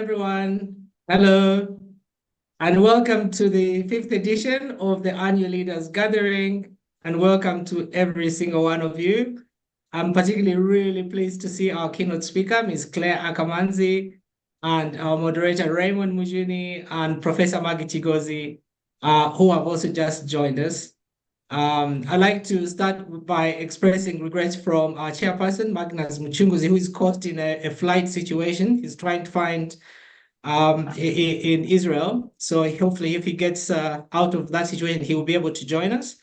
everyone. Hello, and welcome to the fifth edition of the Annual Leaders Gathering, and welcome to every single one of you. I'm particularly really pleased to see our keynote speaker, Ms. Claire Akamanzi, and our moderator, Raymond Mujuni, and Professor Maggie Chigozi, who have also just joined us. I'd like to start by expressing regrets from our chairperson, Magnus Muchunguzi, who is caught in a flight situation. He's trying to find in Israel. So hopefully if he gets out of that situation, he will be able to join us.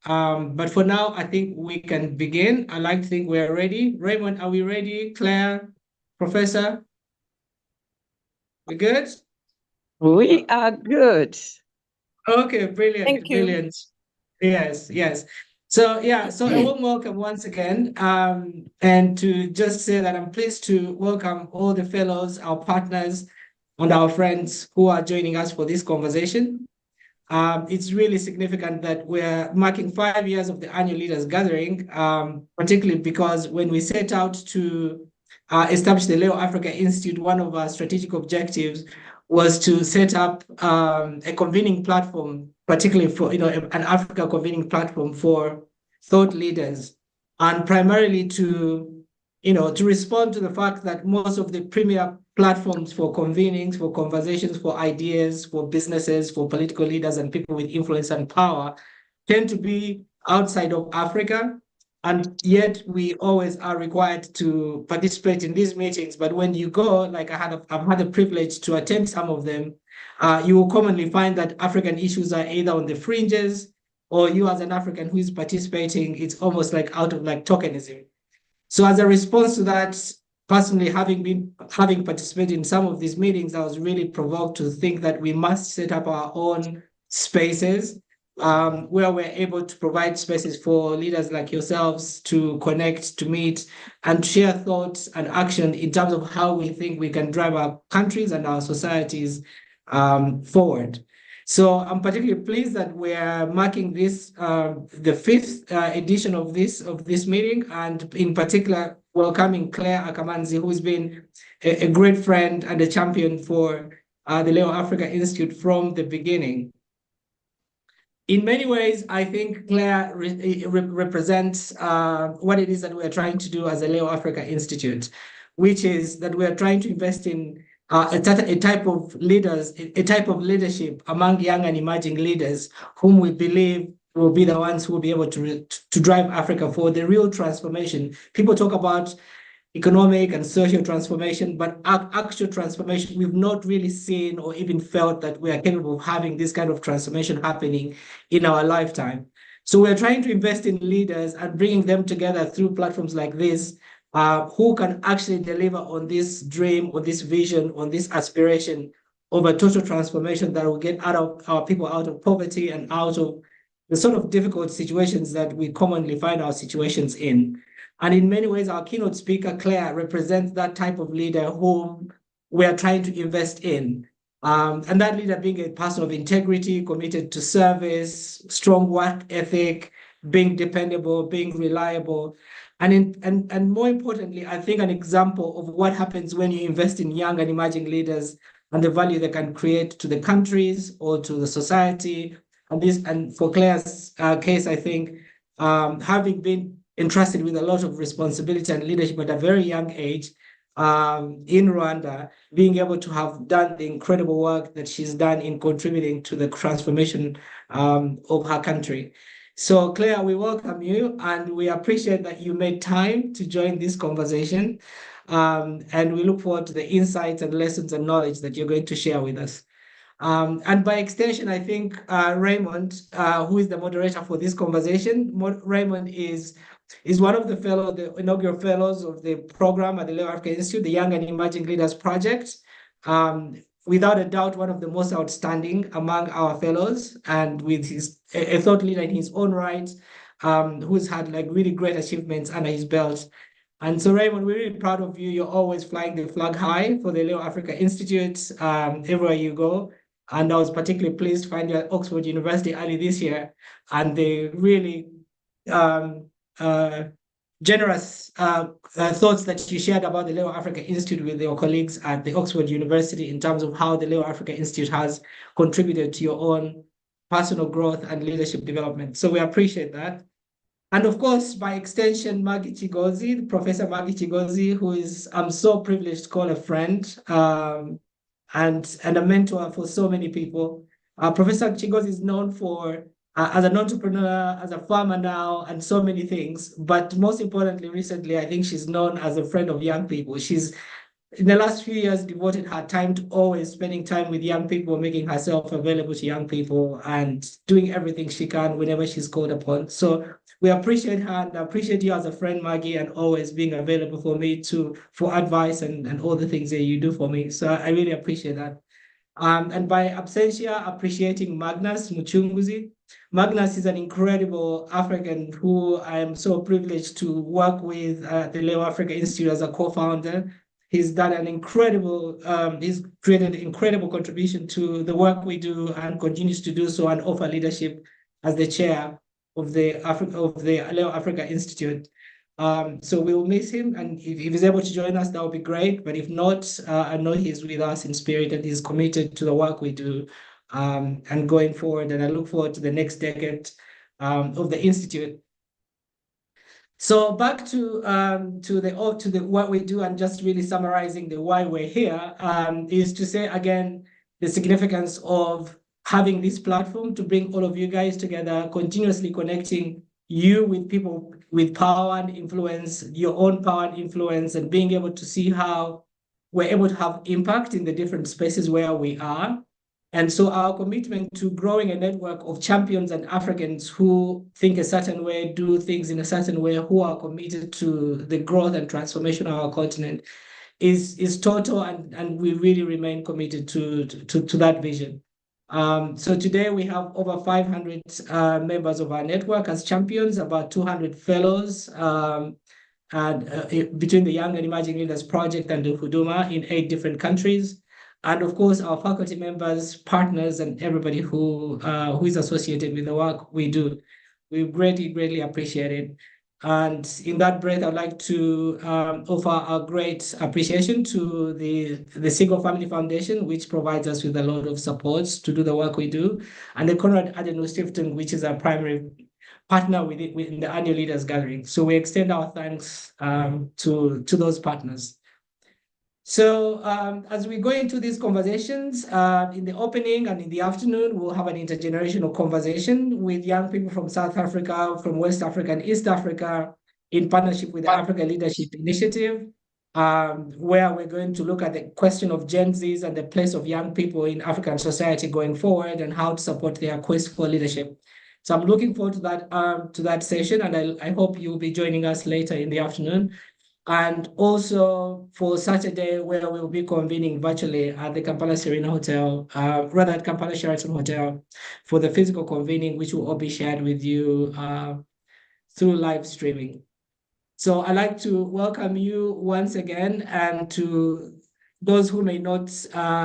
But for now, I think we can begin. I like to think we're ready. Raymond, are we ready? Claire, Professor? We good? We are good. Okay, brilliant. Thank you. Brilliant. Yes. So a warm welcome once again. And to just say that I'm pleased to welcome all the fellows, our partners, and our friends who are joining us for this conversation. It's really significant that we're marking 5 years of the Annual Leaders Gathering, particularly because when we set out to establish the Leo Africa Institute, one of our strategic objectives was to set up a convening platform, particularly for an Africa convening platform for thought leaders, and primarily to respond to the fact that most of the premier platforms for convenings, for conversations, for ideas, for businesses, for political leaders and people with influence and power tend to be outside of Africa. And yet we always are required to participate in these meetings. But when you go, like I've had the privilege to attend some of them, you will commonly find that African issues are either on the fringes, or you as an African who is participating, it's almost like out of like tokenism. So as a response to that, personally having participated in some of these meetings, I was really provoked to think that we must set up our own spaces where we're able to provide spaces for leaders like yourselves to connect, to meet, and share thoughts and action in terms of how we think we can drive our countries and our societies forward. So I'm particularly pleased that we're marking this the fifth edition of this meeting, and in particular welcoming Claire Akamanzi, who's been a great friend and a champion for the Leo Africa Institute from the beginning. In many ways, I think Claire represents what it is that we're trying to do as a Leo Africa Institute, which is that we're trying to invest in a type of leaders, a type of leadership among young and emerging leaders whom we believe will be the ones who will be able to drive Africa for the real transformation. People talk about economic and social transformation, but actual transformation, we've not really seen or even felt that we are capable of having this kind of transformation happening in our lifetime. So we're trying to invest in leaders and bringing them together through platforms like this, who can actually deliver on this dream, on this vision, on this aspiration of a total transformation that will get out of our people out of poverty and out of the sort of difficult situations that we commonly find our situations in. And in many ways, our keynote speaker, Claire, represents that type of leader whom we are trying to invest in. And that leader being a person of integrity, committed to service, strong work ethic, being dependable, being reliable. And more importantly, I think an example of what happens when you invest in young and emerging leaders and the value they can create to the countries or to the society. And for Claire's case, I think having been entrusted with a lot of responsibility and leadership at a very young age in Rwanda, being able to have done the incredible work that she's done in contributing to the transformation of her country. So Claire, we welcome you and we appreciate that you made time to join this conversation. And we look forward to the insights and lessons and knowledge that you're going to share with us. And by extension, I think Raymond, who is the moderator for this conversation, Raymond is one of the inaugural fellows of the program at the Leo Africa Institute, the Young and Emerging Leaders Project. Without a doubt, one of the most outstanding among our fellows, and with a thought leader in his own right, who's had like really great achievements under his belt. And so Raymond, we're really proud of you. You're always flying the flag high for the Leo Africa Institute everywhere you go. And I was particularly pleased to find you at Oxford University early this year. And they really generous thoughts that you shared about the Leo Africa Institute with your colleagues at the Oxford University in terms of how the Leo Africa Institute has contributed to your own personal growth and leadership development. So we appreciate that. And of course, by extension, Maggie Chigozi, Professor Maggie Chigozi, who is I'm so privileged to call a friend and a mentor for so many people. Professor Chigozi is known for as an entrepreneur, as a farmer now, and so many things. But most importantly, recently, I think she's known as a friend of young people. She's in the last few years devoted her time to always spending time with young people, making herself available to young people and doing everything she can whenever she's called upon. So we appreciate her and appreciate you as a friend, Maggie, and always being available for me for advice and all the things that you do for me. So I really appreciate that. And by absentia, appreciating Magnus Muchunguzi. Magnus is an incredible African who I am so privileged to work with at the Leo Africa Institute as a co-founder. He's done an he's created an incredible contribution to the work we do and continues to do so and offer leadership as the chair of the Leo Africa Institute. So we will miss him, and if he's able to join us, that would be great. But if not, I know he's with us in spirit and he's committed to the work we do and going forward. And I look forward to the next decade of the Institute. So back to the what we do and just really summarizing the why we're here is to say again the significance of having this platform to bring all of you guys together, continuously connecting you with people with power and influence, your own power and influence, and being able to see how we're able to have impact in the different spaces where we are. And so our commitment to growing a network of champions and Africans who think a certain way, do things in a certain way, who are committed to the growth and transformation of our continent is total, and we really remain committed to that vision. So today we have over 500 members of our network as champions, about 200 fellows, and between the Young and Emerging Leaders Project and the Huduma in 8 different countries. And of course, our faculty members, partners, and everybody who is associated with the work we do. We greatly appreciate it. And in that breath, I'd like to offer our great appreciation to the Single Family Foundation, which provides us with a lot of support to do the work we do, and the Konrad Adenauer Stiftung, which is our primary partner in the annual leaders gathering. So we extend our thanks to those partners. So as we go into these conversations, in the opening and in the afternoon, we'll have an intergenerational conversation with young people from South Africa, from West Africa and East Africa, in partnership with the Africa Leadership Initiative, where we're going to look at the question of Gen Zs and the place of young people in African society going forward and how to support their quest for leadership. So I'm looking forward to that session, and I hope you'll be joining us later in the afternoon. And also for Saturday, where we'll be convening virtually at the Kampala Serena Hotel, rather at Kampala Sheraton Hotel, for the physical convening, which will all be shared with you through live streaming. So I'd like to welcome you once again, and to those who may not,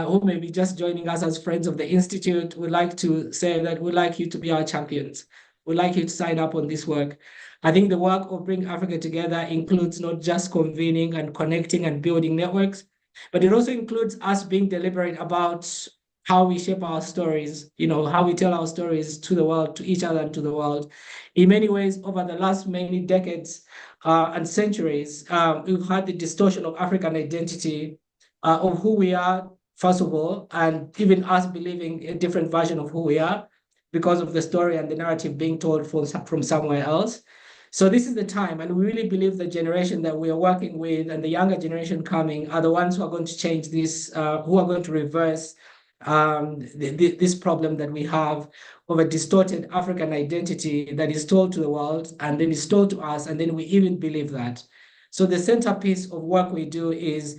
who may be just joining us as friends of the Institute, we'd like to say that we'd like you to be our champions. We'd like you to sign up on this work. I think the work of Bring Africa Together includes not just convening and connecting and building networks, but it also includes us being deliberate about how we shape our stories, how we tell our stories to the world, to each other and to the world. In many ways, over the last many decades and centuries, we've had the distortion of African identity, of who we are, first of all, and even us believing a different version of who we are because of the story and the narrative being told from somewhere else. So this is the time, and we really believe the generation that we are working with and the younger generation coming are the ones who are going to change this, who are going to reverse this problem that we have of a distorted African identity that is told to the world and then is told to us, and then we even believe that. So the centerpiece of work we do is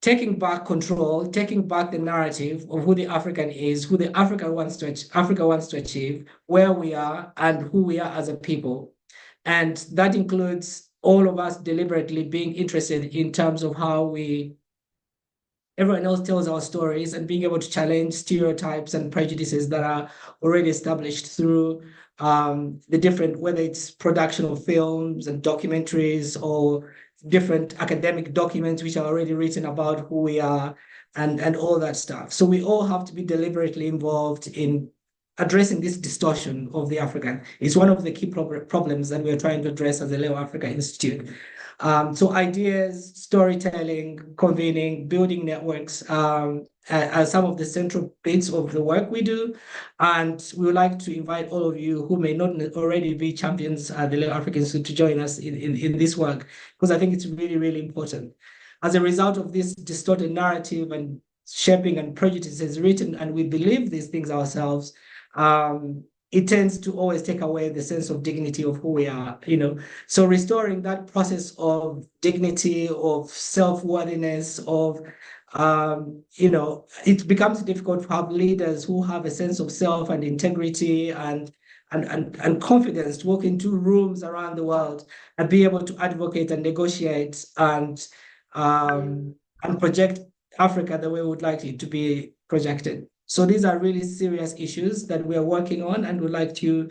taking back control, taking back the narrative of who the African is, who the Africa wants to achieve, where we are, and who we are as a people. And that includes all of us deliberately being interested in terms of how everyone else tells our stories and being able to challenge stereotypes and prejudices that are already established through the different, whether it's production of films and documentaries or different academic documents which are already written about who we are and all that stuff. So we all have to be deliberately involved in addressing this distortion of the African. It's one of the key problems that we're trying to address as the Leo Africa Institute. So ideas, storytelling, convening, building networks are some of the central bits of the work we do. And we would like to invite all of you who may not already be champions at the Leo Africa Institute to join us in this work, because I think it's really, really important. As a result of this distorted narrative and shaping and prejudices written, and we believe these things ourselves, it tends to always take away the sense of dignity of who we are, So restoring that process of dignity, of self-worthiness, of, it becomes difficult to have leaders who have a sense of self and integrity and confidence to walk into rooms around the world and be able to advocate and negotiate and project Africa the way we would like it to be projected. So these are really serious issues that we are working on, and would like to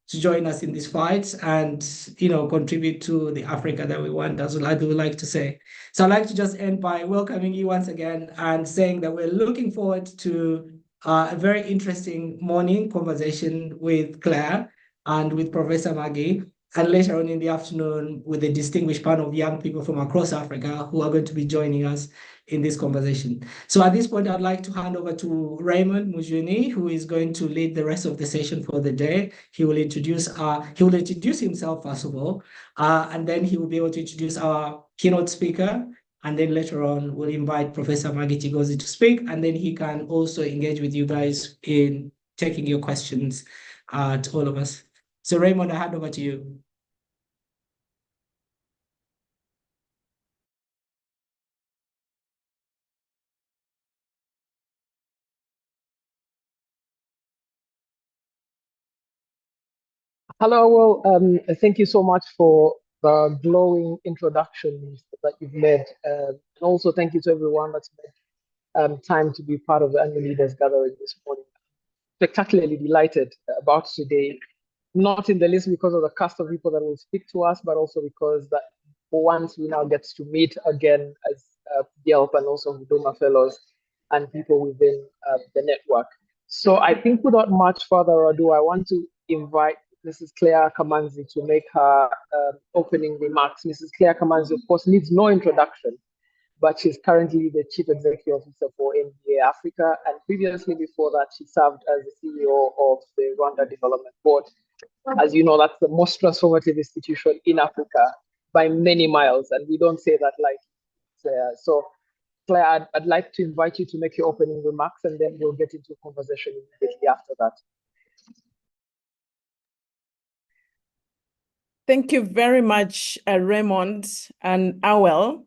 join us in this fight and contribute to the Africa that we want, as I would like to say. So I'd like to just end by welcoming you once again and saying that we're looking forward to a very interesting morning conversation with Claire and with Professor Maggie, and later on in the afternoon with a distinguished panel of young people from across Africa who are going to be joining us in this conversation. So at this point, I'd like to hand over to Raymond Mujuni, who is going to lead the rest of the session for the day. He will introduce himself first of all, and then he will be able to introduce our keynote speaker. And then later on, we'll invite Professor Maggie Chigozi to speak, and then he can also engage with you guys in taking your questions to all of us. So Raymond, I hand over to you. Hello, well, thank you so much for the glowing introductions that you've made. And also thank you to everyone that's made time to be part of the annual leaders gathering this morning. Spectacularly delighted about today, not in the least because of the cast of people that will speak to us, but also because that for once we now get to meet again as Yelp and also Huduma fellows and people within the network. So I think without much further ado, I want to invite Mrs. Claire Kamanzi to make her opening remarks. Mrs. Claire Kamanzi, of course, needs no introduction, but she's currently the Chief Executive Officer for NBA Africa. And previously, before that, she served as the CEO of the Rwanda Development Board. As you know, that's the most transformative institution in Africa by many miles, and we don't say that lightly. So, Claire, I'd like to invite you to make your opening remarks, and then we'll get into a conversation immediately after that. Thank you very much, Raymond and Awel.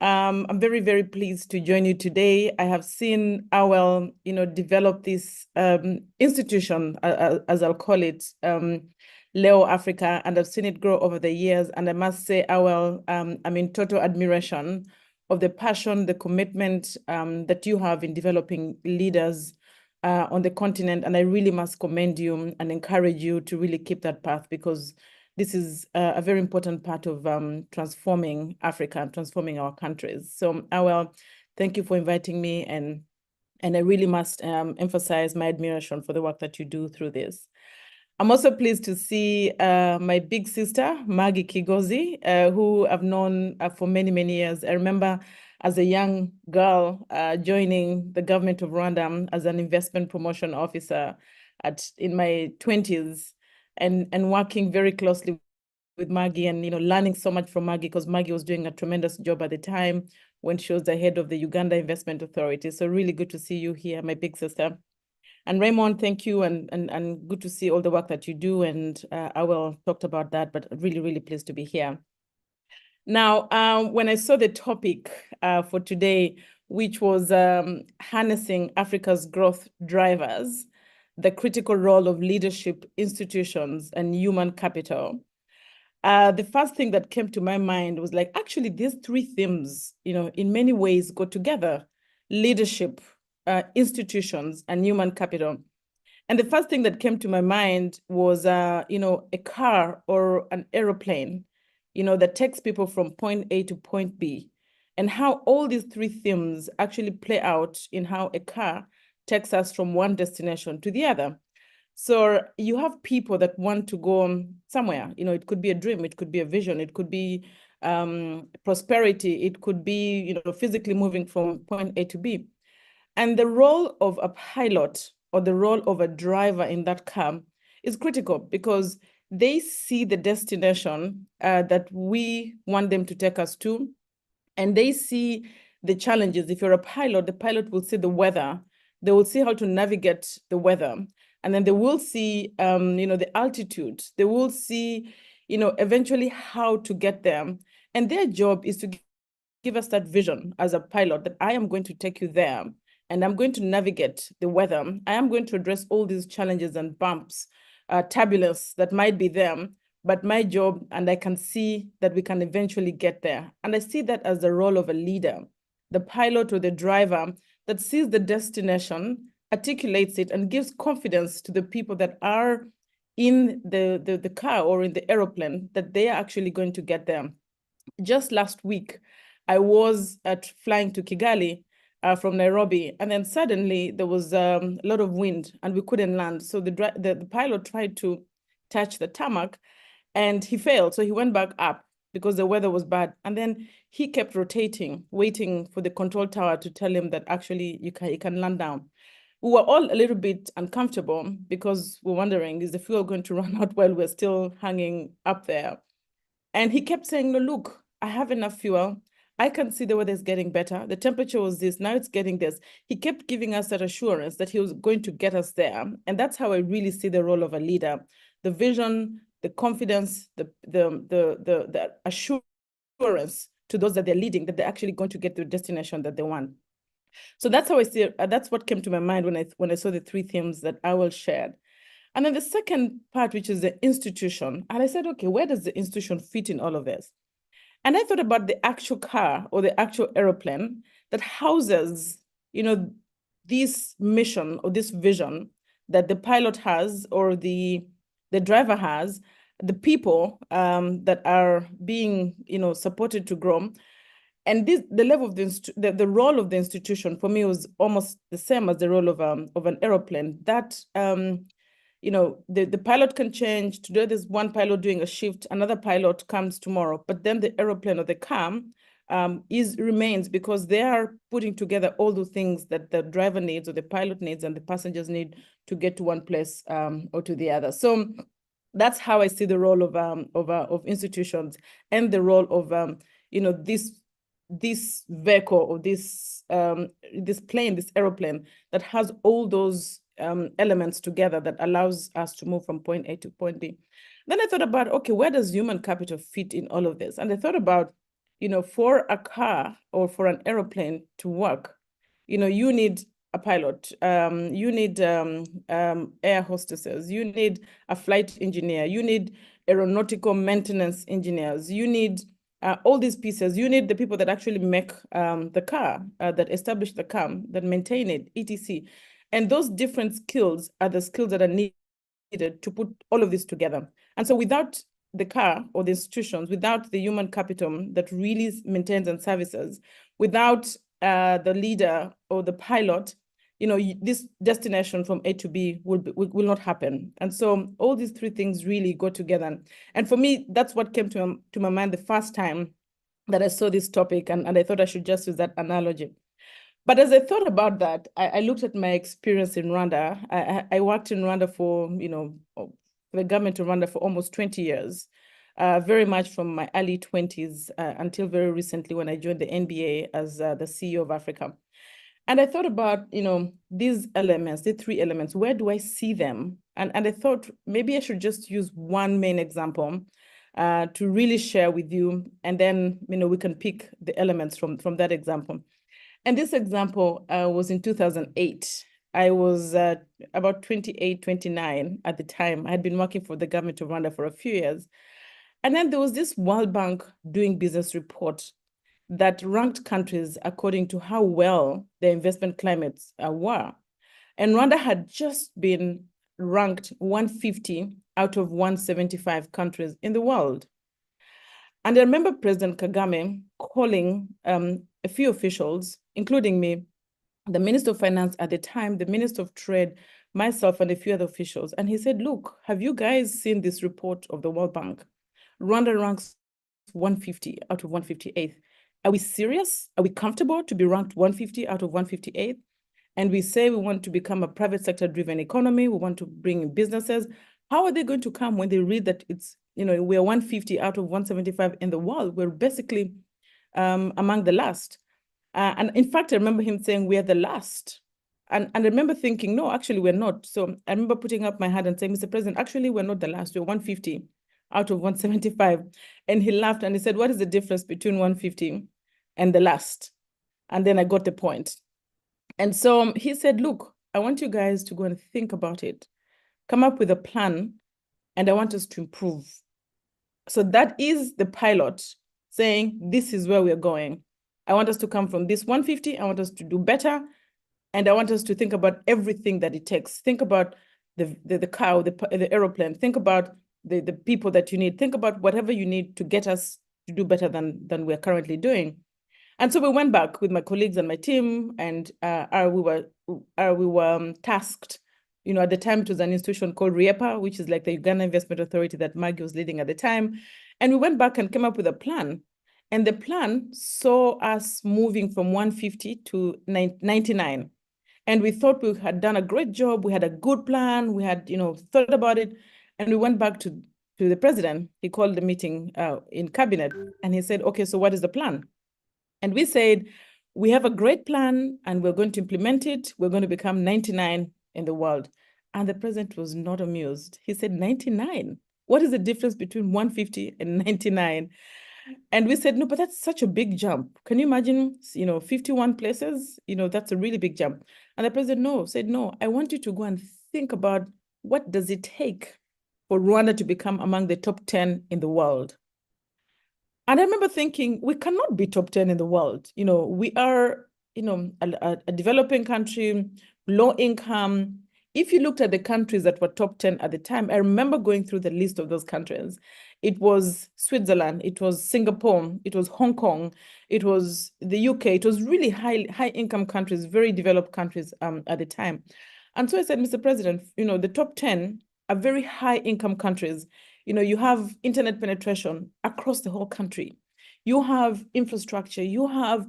I'm very, very pleased to join you today. I have seen Awel, develop this institution, as I'll call it, Leo Africa, and I've seen it grow over the years. And I must say, Awel, I'm in total admiration of the passion, the commitment that you have in developing leaders on the continent. And I really must commend you and encourage you to really keep that path, because this is a very important part of transforming Africa and transforming our countries. So, Awel, thank you for inviting me, and I really must emphasize my admiration for the work that you do through this. I'm also pleased to see my big sister, Maggie Chigozi, who I've known for many, many years. I remember as a young girl joining the government of Rwanda as an investment promotion officer in my 20s. And working very closely with Maggie and learning so much from Maggie, because Maggie was doing a tremendous job at the time when she was the head of the Uganda Investment Authority. So really good to see you here, my big sister. And Raymond, thank you, and good to see all the work that you do. And Awel talked about that, but really, really pleased to be here. Now, when I saw the topic for today, which was harnessing Africa's growth drivers, the critical role of leadership, institutions, and human capital, the first thing that came to my mind was like, actually, these three themes, in many ways go together: leadership, institutions, and human capital. And the first thing that came to my mind was, you know, a car or an aeroplane, you know, that takes people from point A to point B, and how all these three themes actually play out in how a car takes us from one destination to the other. So you have people that want to go somewhere, you know, it could be a dream, it could be a vision, it could be prosperity, it could be, you know, physically moving from point A to B. And the role of a pilot or the role of a driver in that car is critical because they see the destination that we want them to take us to, and they see the challenges. If you're a pilot, the pilot will see the weather. They will see how to navigate the weather. And then they will see, you know, the altitude. They will see, you know, eventually how to get there. And their job is to give us that vision as a pilot that I am going to take you there and I'm going to navigate the weather. I am going to address all these challenges and bumps, turbulence that might be there, but my job, and I can see that we can eventually get there. And I see that as the role of a leader, the pilot or the driver that sees the destination, articulates it, and gives confidence to the people that are in the car or in the aeroplane that they are actually going to get there. Just last week, I was flying to Kigali from Nairobi, and then suddenly there was a lot of wind and we couldn't land. So the pilot tried to touch the tarmac and he failed. So he went back up because the weather was bad. And then he kept rotating, waiting for the control tower to tell him that actually you can land down. We were all a little bit uncomfortable because we're wondering, is the fuel going to run out while we're still hanging up there? And he kept saying, no, look, I have enough fuel. I can see the weather is getting better. The temperature was this, now it's getting this. He kept giving us that assurance that he was going to get us there. And that's how I really see the role of a leader. The vision, the confidence, the assurance to those that they're leading, that they're actually going to get to the destination that they want. So that's how I see it. That's what came to my mind when I saw the three themes that Awel shared. And then the second part, which is the institution. And I said, okay, where does the institution fit in all of this? And I thought about the actual car or the actual aeroplane that houses, you know, this mission or this vision that the pilot has or the driver has, the people that are being, you know, supported to grow. And the level of the role of the institution for me was almost the same as the role of an aeroplane. That you know, the pilot can change. Today there's one pilot doing a shift, another pilot comes tomorrow, but then the aeroplane or the car remains because they are putting together all the things that the driver needs or the pilot needs and the passengers need to get to one place or to the other. So that's how I see the role of institutions and the role of you know, this vehicle or this plane, this aeroplane that has all those elements together that allows us to move from point A to point B. Then I thought about, okay, where does human capital fit in all of this? And I thought about, you know, for a car or for an aeroplane to work, you know, you need a pilot, you need air hostesses, you need a flight engineer, you need aeronautical maintenance engineers, you need all these pieces. You need the people that actually make the car, that establish the car, that maintain it, etc. And those different skills are the skills that are needed to put all of this together. And so without the car or the institutions, without the human capital that really maintains and services, without the leader or the pilot, you know, this destination from A to B will not happen. And so all these three things really go together. And for me, that's what came to my mind the first time that I saw this topic, and I thought I should just use that analogy. But as I thought about that, I looked at my experience in Rwanda. I worked in Rwanda for, you know, the government of Rwanda for almost 20 years, very much from my early 20s until very recently when I joined the NBA as the CEO of Africa. And I thought about, you know, these elements, the three elements, where do I see them? And I thought maybe I should just use one main example to really share with you. And then, you know, we can pick the elements from that example. And this example was in 2008. I was about 28, 29 at the time. I had been working for the government of Rwanda for a few years. And then there was this World Bank doing business report that ranked countries according to how well their investment climates were. And Rwanda had just been ranked 150 out of 175 countries in the world. And I remember President Kagame calling a few officials, including me, the Minister of Finance at the time, the Minister of Trade, myself, and a few other officials. And he said, look, have you guys seen this report of the World Bank? Rwanda ranks 150 out of 158. Are we serious? Are we comfortable to be ranked 150 out of 158? And we say we want to become a private sector driven economy. We want to bring in businesses. How are they going to come when they read that it's, we're 150 out of 175 in the world? We're basically among the last. And in fact, I remember him saying we are the last. And I remember thinking, no, actually, we're not. So I remember putting up my hand and saying, Mr. President, actually, we're not the last. We're 150 out of 175. And he laughed and he said, what is the difference between 150 and the last? And then I got the point. And so he said, look, I want you guys to go and think about it, come up with a plan, and I want us to improve. So that is the pilot saying, this is where we're going. I want us to come from this 150. I want us to do better. And I want us to think about everything that it takes. Think about the car, the aeroplane. Think about the people that you need. Think about whatever you need to get us to do better than we're currently doing. And so we went back with my colleagues and my team, and we were tasked. At the time, it was an institution called RIEPA, which is like the Uganda Investment Authority that Maggie was leading at the time. And we went back and came up with a plan. And the plan saw us moving from 150 to 99. And we thought we had done a great job. We had a good plan. We had, thought about it. And we went back to the president. He called the meeting in cabinet. And he said, okay, so what is the plan? And we said, we have a great plan and we're going to implement it. We're going to become 99 in the world. And the president was not amused. He said, 99? What is the difference between 150 and 99? And we said, no, but that's such a big jump. Can you imagine, 51 places? That's a really big jump. And the president said, no, I want you to go and think about what does it take for Rwanda to become among the top 10 in the world. And I remember thinking, we cannot be top 10 in the world. We are, a developing country, low income. If you looked at the countries that were top 10 at the time, I remember going through the list of those countries. It was Switzerland, it was Singapore, it was Hong Kong, it was the UK. It was really high income countries, very developed countries at the time. And so I said, Mr. President, the top 10 are very high income countries. You have internet penetration across the whole country. You have infrastructure. You have,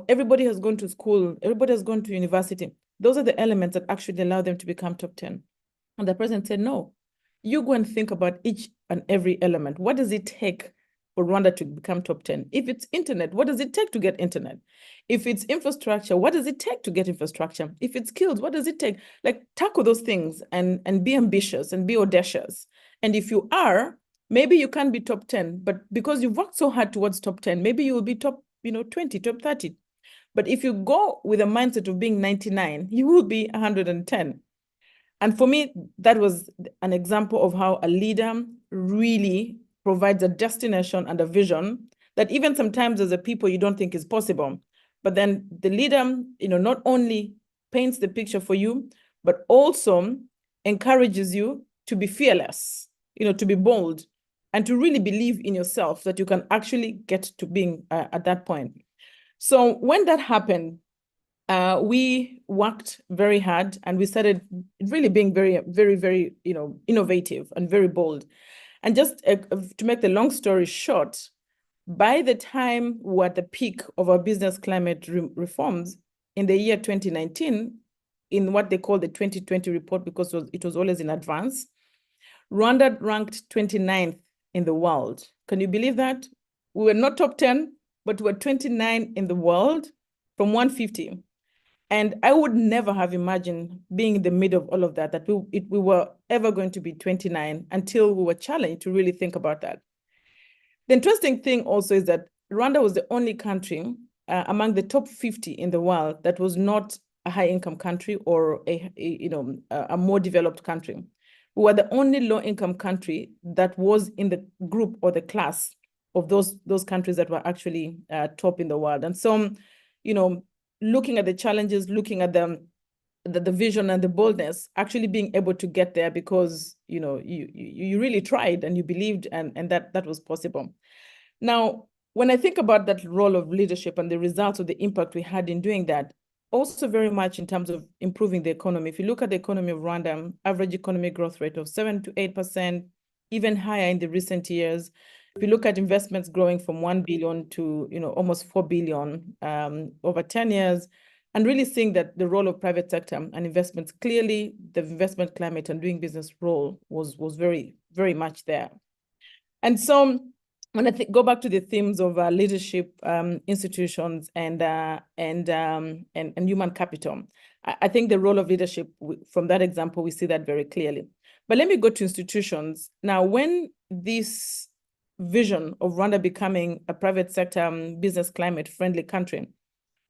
everybody has gone to school. Everybody has gone to university. Those are the elements that actually allow them to become top 10. And the president said, no, you go and think about each and every element. What does it take for Rwanda to become top 10? If it's internet, what does it take to get internet? If it's infrastructure, what does it take to get infrastructure? If it's skills, what does it take? Like, tackle those things and be ambitious and be audacious. And if you are, maybe you can't be top 10, but because you've worked so hard towards top 10, maybe you will be top 20, top 30. But if you go with a mindset of being 99, you will be 110. And for me, that was an example of how a leader really provides a destination and a vision that even sometimes as a people, you don't think is possible. But then the leader, not only paints the picture for you, but also encourages you to be fearless, to be bold, and to really believe in yourself that you can actually get to being at that point. So when that happened, we worked very hard and we started really being very, very, very, innovative and very bold. And just to make the long story short, by the time we're at the peak of our business climate reforms in the year 2019, in what they call the 2020 report, because it was always in advance, Rwanda ranked 29th in the world. Can you believe that? We were not top 10, but we were 29 in the world from 150. And I would never have imagined being in the middle of all of that we were ever going to be 29 until we were challenged to really think about that. The interesting thing also is that Rwanda was the only country among the top 50 in the world that was not a high-income country or a more developed country. We were the only low-income country that was in the group or the class of those countries that were actually top in the world. And so, looking at the challenges, looking at the the vision and the boldness, actually being able to get there because, you know, you really tried and you believed and that was possible. Now, when I think about that role of leadership and the results of the impact we had in doing that, also very much in terms of improving the economy. If you look at the economy of Rwanda, average economic growth rate of 7 to 8%, even higher in the recent years. If you look at investments growing from 1 billion to, you know, almost 4 billion over 10 years, and really seeing that the role of private sector and investments, clearly the investment climate and doing business role was very, very much there. And so when I go back to the themes of leadership, institutions, and human capital, I think the role of leadership, from that example, we see that very clearly. But let me go to institutions. Now, when this vision of Rwanda becoming a private sector business climate friendly country,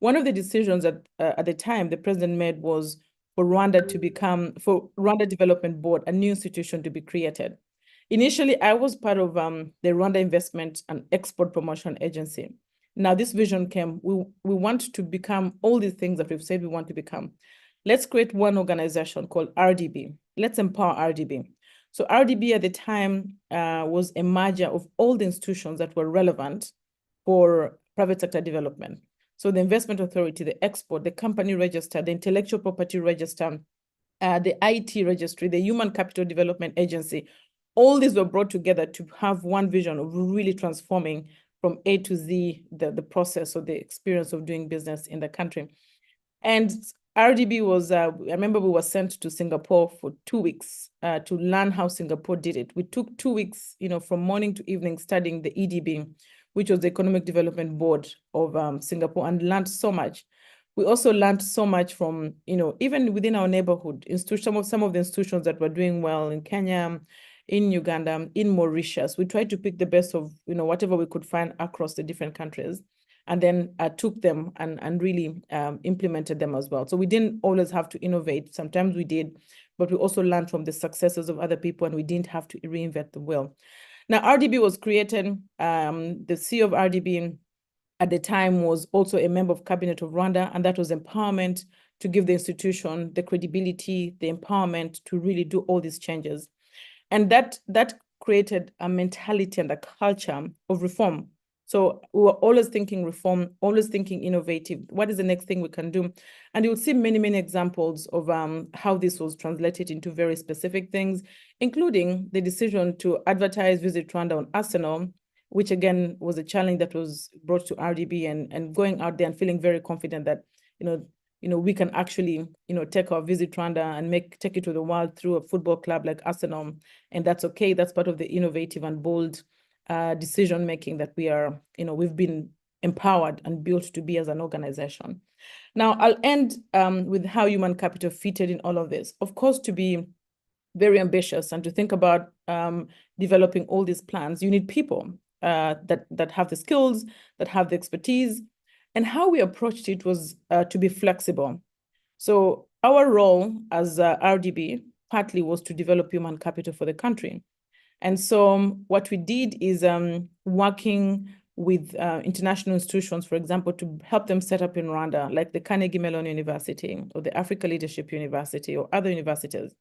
one of the decisions at the time the president made was for Rwanda Development Board, a new institution to be created. Initially, I was part of the Rwanda Investment and Export Promotion Agency. Now, this vision came, we want to become all these things that we've said we want to become. Let's create one organization called RDB. Let's empower RDB. So RDB at the time was a merger of all the institutions that were relevant for private sector development. So the Investment Authority, the Export, the Company Register, the Intellectual Property Register, the IT Registry, the Human Capital Development Agency, all these were brought together to have one vision of really transforming from A to Z the process or the experience of doing business in the country. And RDB was, I remember we were sent to Singapore for 2 weeks to learn how Singapore did it. We took 2 weeks, you know, from morning to evening studying the EDB, which was the Economic Development Board of Singapore, and learned so much. We also learned so much from, you know, even within our neighborhood, some of the institutions that were doing well in Kenya, in Uganda, in Mauritius. We tried to pick the best of, you know, whatever we could find across the different countries, and then took them and really implemented them as well. So we didn't always have to innovate. Sometimes we did, but we also learned from the successes of other people, and we didn't have to reinvent the wheel. Now, RDB was created. The CEO of RDB at the time was also a member of Cabinet of Rwanda, and that was empowerment to give the institution the credibility, the empowerment to really do all these changes. And that created a mentality and a culture of reform. So we were always thinking reform, always thinking innovative. What is the next thing we can do? And you will see many, many examples of how this was translated into very specific things, including the decision to advertise Visit Rwanda on Arsenal, which again was a challenge that was brought to RDB, and going out there and feeling very confident that, we can actually, take our Visit Rwanda and take it to the world through a football club like Arsenal. And that's okay. That's part of the innovative and bold decision-making that we've been empowered and built to be as an organization. Now, I'll end with how human capital fitted in all of this. Of course, to be very ambitious and to think about developing all these plans, you need people that have the skills, that have the expertise. And how we approached it was to be flexible. So our role as RDB partly was to develop human capital for the country. And so what we did is working with international institutions, for example, to help them set up in Rwanda, like the Carnegie Mellon University or the Africa Leadership University or other universities.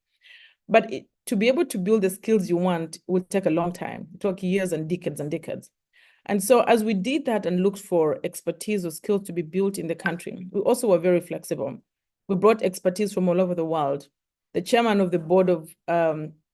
But to be able to build the skills you want will take a long time. It took years and decades and decades. And so as we did that and looked for expertise or skills to be built in the country, we also were very flexible. We brought expertise from all over the world. The chairman of the board of RDB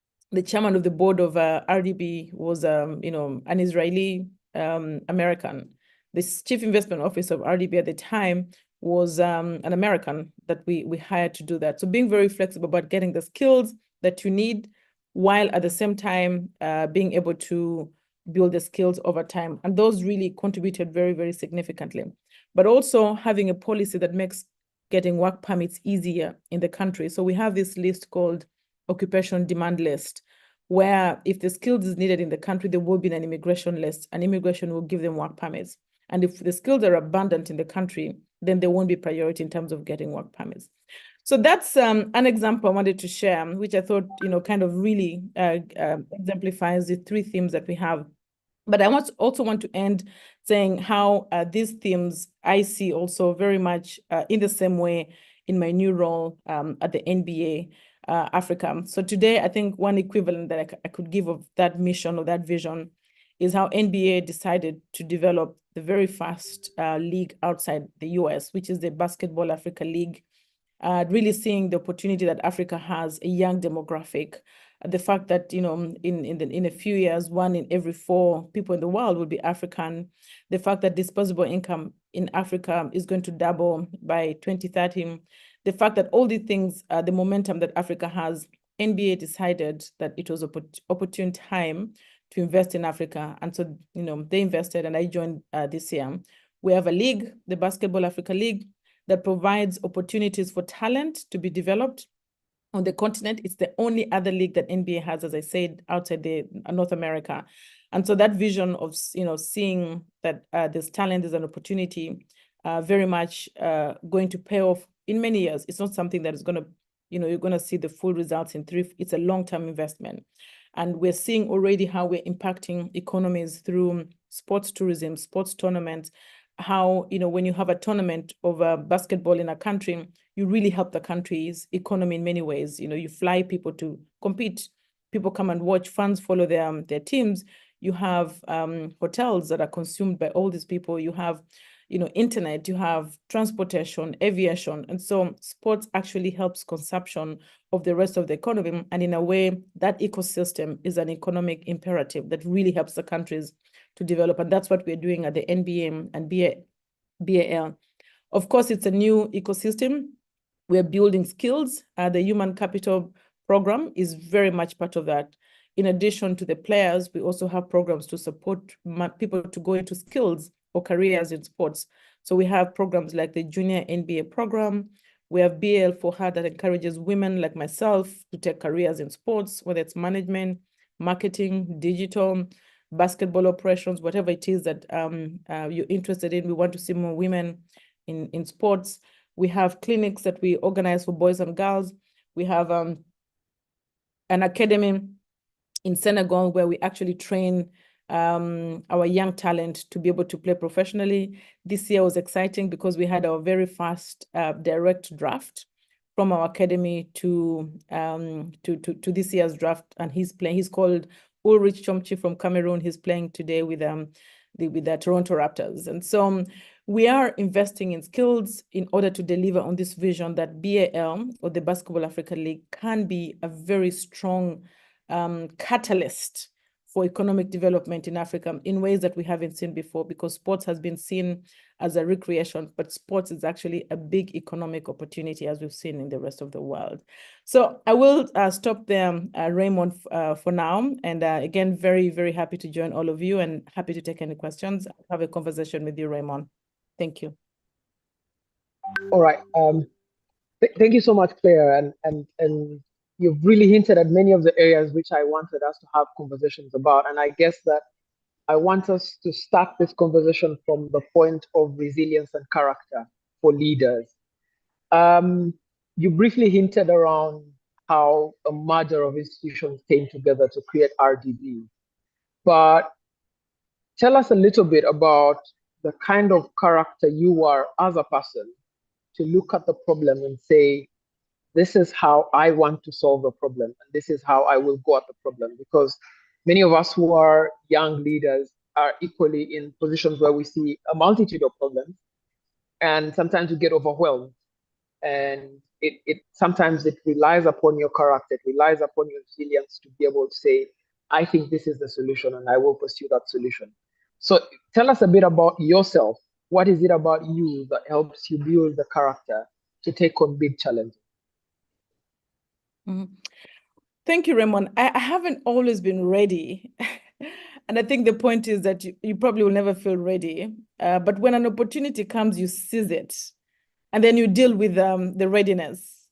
was, an Israeli American. The chief investment officer of RDB at the time was an American that we hired to do that. So being very flexible about getting the skills that you need, while at the same time being able to build the skills over time. And those really contributed very, very significantly. But also having a policy that makes getting work permits easier in the country. So we have this list called occupation demand list, where if the skills is needed in the country, there will be an immigration list, and immigration will give them work permits. And if the skills are abundant in the country, then there won't be priority in terms of getting work permits. So that's an example I wanted to share, which I thought, kind of really exemplifies the three themes that we have. But I also want to end saying how these themes I see also very much in the same way in my new role at the NBA Africa. So today, I think one equivalent that I could give of that mission or that vision is how NBA decided to develop the very first league outside the US, which is the Basketball Africa League. Really seeing the opportunity that Africa has, a young demographic, the fact that, you know, in a few years, 1 in every 4 people in the world will be African, the fact that disposable income in Africa is going to double by 2030, the fact that all these things, the momentum that Africa has, NBA decided that it was opportune time to invest in Africa. And so, you know, they invested and I joined this year. We have a league, the Basketball Africa League, that provides opportunities for talent to be developed on the continent. It's the only other league that NBA has, as I said, outside the North America. And so that vision of, you know, seeing that this talent is an opportunity, very much going to pay off in many years. It's not something that is going to, you know, you're going to see the full results in 3. It's a long-term investment. And we're seeing already how we're impacting economies through sports tourism, sports tournaments, how, you know, when you have a tournament of basketball in a country, you really help the country's economy in many ways. You know, you fly people to compete, people come and watch, fans follow their teams. You have hotels that are consumed by all these people. You have, you know, internet, you have transportation, aviation. And so sports actually helps consumption of the rest of the economy. And in a way, that ecosystem is an economic imperative that really helps the countries to develop. And that's what we're doing at the NBA and BAL. Of course, it's a new ecosystem. We're building skills. The human capital program is very much part of that. In addition to the players, we also have programs to support people to go into skills or careers in sports. So we have programs like the Junior NBA program. We have BL for Her that encourages women like myself to take careers in sports, whether it's management, marketing, digital, basketball operations, whatever it is that you're interested in. We want to see more women in sports. We have clinics that we organize for boys and girls. We have an academy in Senegal where we actually train our young talent to be able to play professionally. This year was exciting because we had our very first direct draft from our academy to this year's draft, and he's called Ulrich Chomchi from Cameroon. He's playing today with the Toronto Raptors. And so we are investing in skills in order to deliver on this vision that BAL, or the Basketball Africa League, can be a very strong catalyst for economic development in Africa in ways that we haven't seen before, because sports has been seen as a recreation, but sports is actually a big economic opportunity, as we've seen in the rest of the world. So I will stop there, Raymond, for now. And again, very, very happy to join all of you and happy to take any questions. I'll have a conversation with you, Raymond. Thank you. All right. Thank you so much, Claire. And you've really hinted at many of the areas which I wanted us to have conversations about. And I guess that I want us to start this conversation from the point of resilience and character for leaders. You briefly hinted around how a merger of institutions came together to create RDB. But tell us a little bit about the kind of character you are as a person to look at the problem and say, this is how I want to solve the problem, and this is how I will go at the problem. Because many of us who are young leaders are equally in positions where we see a multitude of problems, and sometimes we get overwhelmed. And sometimes it relies upon your character, it relies upon your resilience to be able to say, I think this is the solution and I will pursue that solution. So tell us a bit about yourself. What is it about you that helps you build the character to take on big challenges? Mm-hmm. Thank you, Raymond. I haven't always been ready. And I think the point is that you probably will never feel ready. But when an opportunity comes, you seize it. And then you deal with the readiness.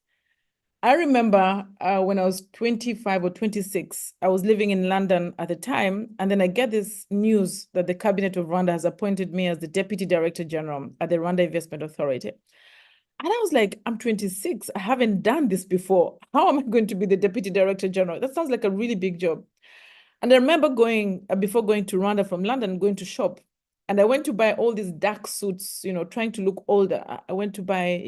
I remember when I was 25 or 26, I was living in London at the time. And then I get this news that the cabinet of Rwanda has appointed me as the Deputy Director General at the Rwanda Investment Authority. And I was like, I'm 26. I haven't done this before. How am I going to be the Deputy Director General? That sounds like a really big job. And I remember before going to Rwanda from London, going to shop. And I went to buy all these dark suits, trying to look older. I went to buy,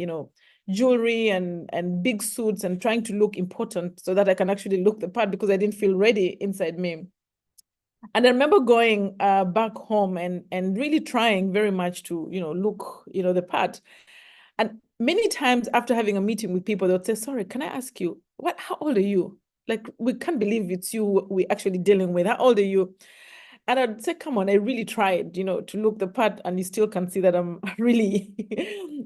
jewelry and big suits and trying to look important so that I can actually look the part, because I didn't feel ready inside me. And I remember going back home and really trying very much to, look, the part. And many times after having a meeting with people, they would say, sorry, can I ask you, how old are you? Like, we can't believe it's you we're actually dealing with. How old are you? And I'd say, come on, I really tried, to look the part, and you still can see that I'm a really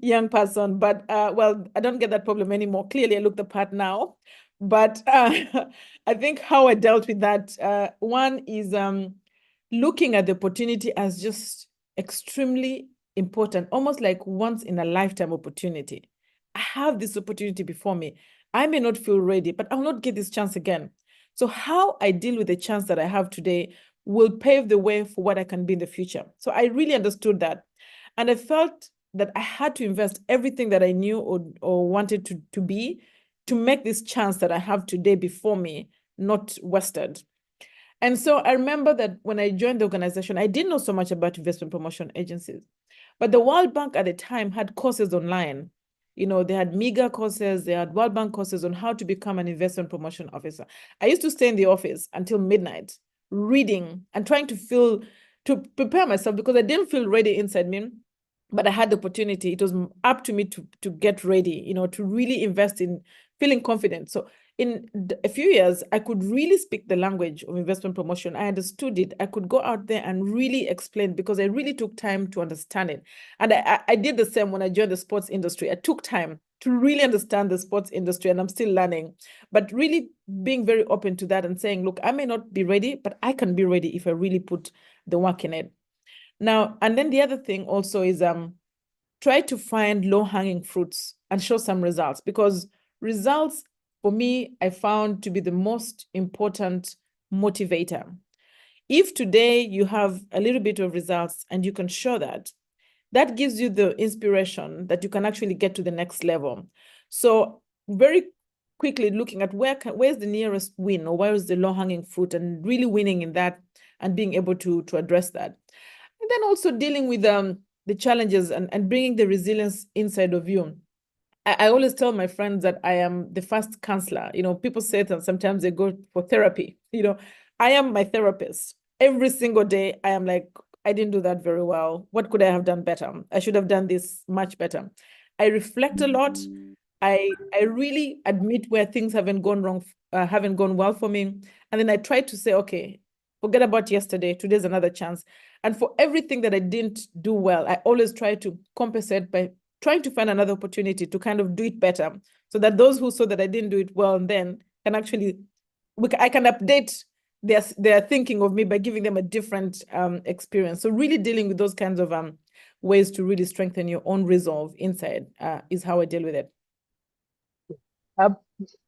young person. But, well, I don't get that problem anymore. Clearly, I look the part now. But I think how I dealt with that, one is looking at the opportunity as just extremely important, almost like once in a lifetime opportunity. I have this opportunity before me. I may not feel ready, but I'll not get this chance again. So how I deal with the chance that I have today will pave the way for what I can be in the future. So I really understood that. And I felt that I had to invest everything that I knew or wanted to be to make this chance that I have today before me not wasted. And so I remember that when I joined the organization, I didn't know so much about investment promotion agencies, but the World Bank at the time had courses online. They had MEGA courses, they had World Bank courses on how to become an investment promotion officer. I used to stay in the office until midnight, reading and trying to prepare myself, because I didn't feel ready inside me, but I had the opportunity. It was up to me to get ready, to really invest in feeling confident. So in a few years, I could really speak the language of investment promotion. I understood it. I could go out there and really explain, because I really took time to understand it. And I did the same when I joined the sports industry. I took time to really understand the sports industry, and I'm still learning, but really being very open to that and saying, look, I may not be ready, but I can be ready if I really put the work in it. Now, and then the other thing also is try to find low-hanging fruits and show some results, because results, for me, I found to be the most important motivator. If today you have a little bit of results and you can show that, that gives you the inspiration that you can actually get to the next level. So very quickly looking at where's the nearest win, or where is the low-hanging fruit, and really winning in that and being able to address that. And then also dealing with the challenges and bringing the resilience inside of you. I always tell my friends that I am the first counselor. People say that sometimes they go for therapy. I am my therapist. Every single day, I am like, I didn't do that very well. What could I have done better? I should have done this much better. I reflect a lot. I really admit where things haven't gone wrong, haven't gone well for me. And then I try to say, okay, forget about yesterday. Today's another chance. And for everything that I didn't do well, I always try to compensate by trying to find another opportunity to kind of do it better, so that those who saw that I didn't do it well and then can actually, I can update their thinking of me by giving them a different experience. So really dealing with those kinds of ways to really strengthen your own resolve inside is how I deal with it.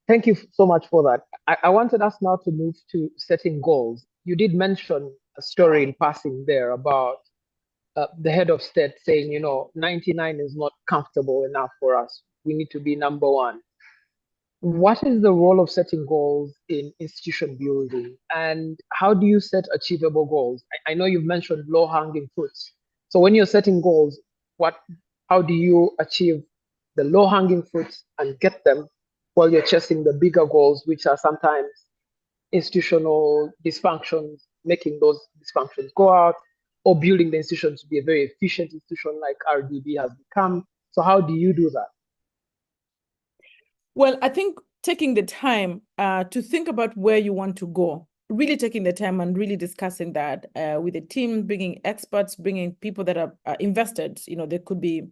Thank you so much for that. I wanted us now to move to setting goals. You did mention a story in passing there about the head of state saying, 99 is not comfortable enough for us. We need to be number one. What is the role of setting goals in institution building, and how do you set achievable goals? I know you've mentioned low-hanging fruits. So when you're setting goals, how do you achieve the low-hanging fruits and get them while you're chasing the bigger goals, which are sometimes institutional dysfunctions, making those dysfunctions go out, or building the institution to be a very efficient institution like RDB has become? So how do you do that? Well, I think taking the time to think about where you want to go, really taking the time and really discussing that with the team, bringing experts, bringing people that are invested. They could be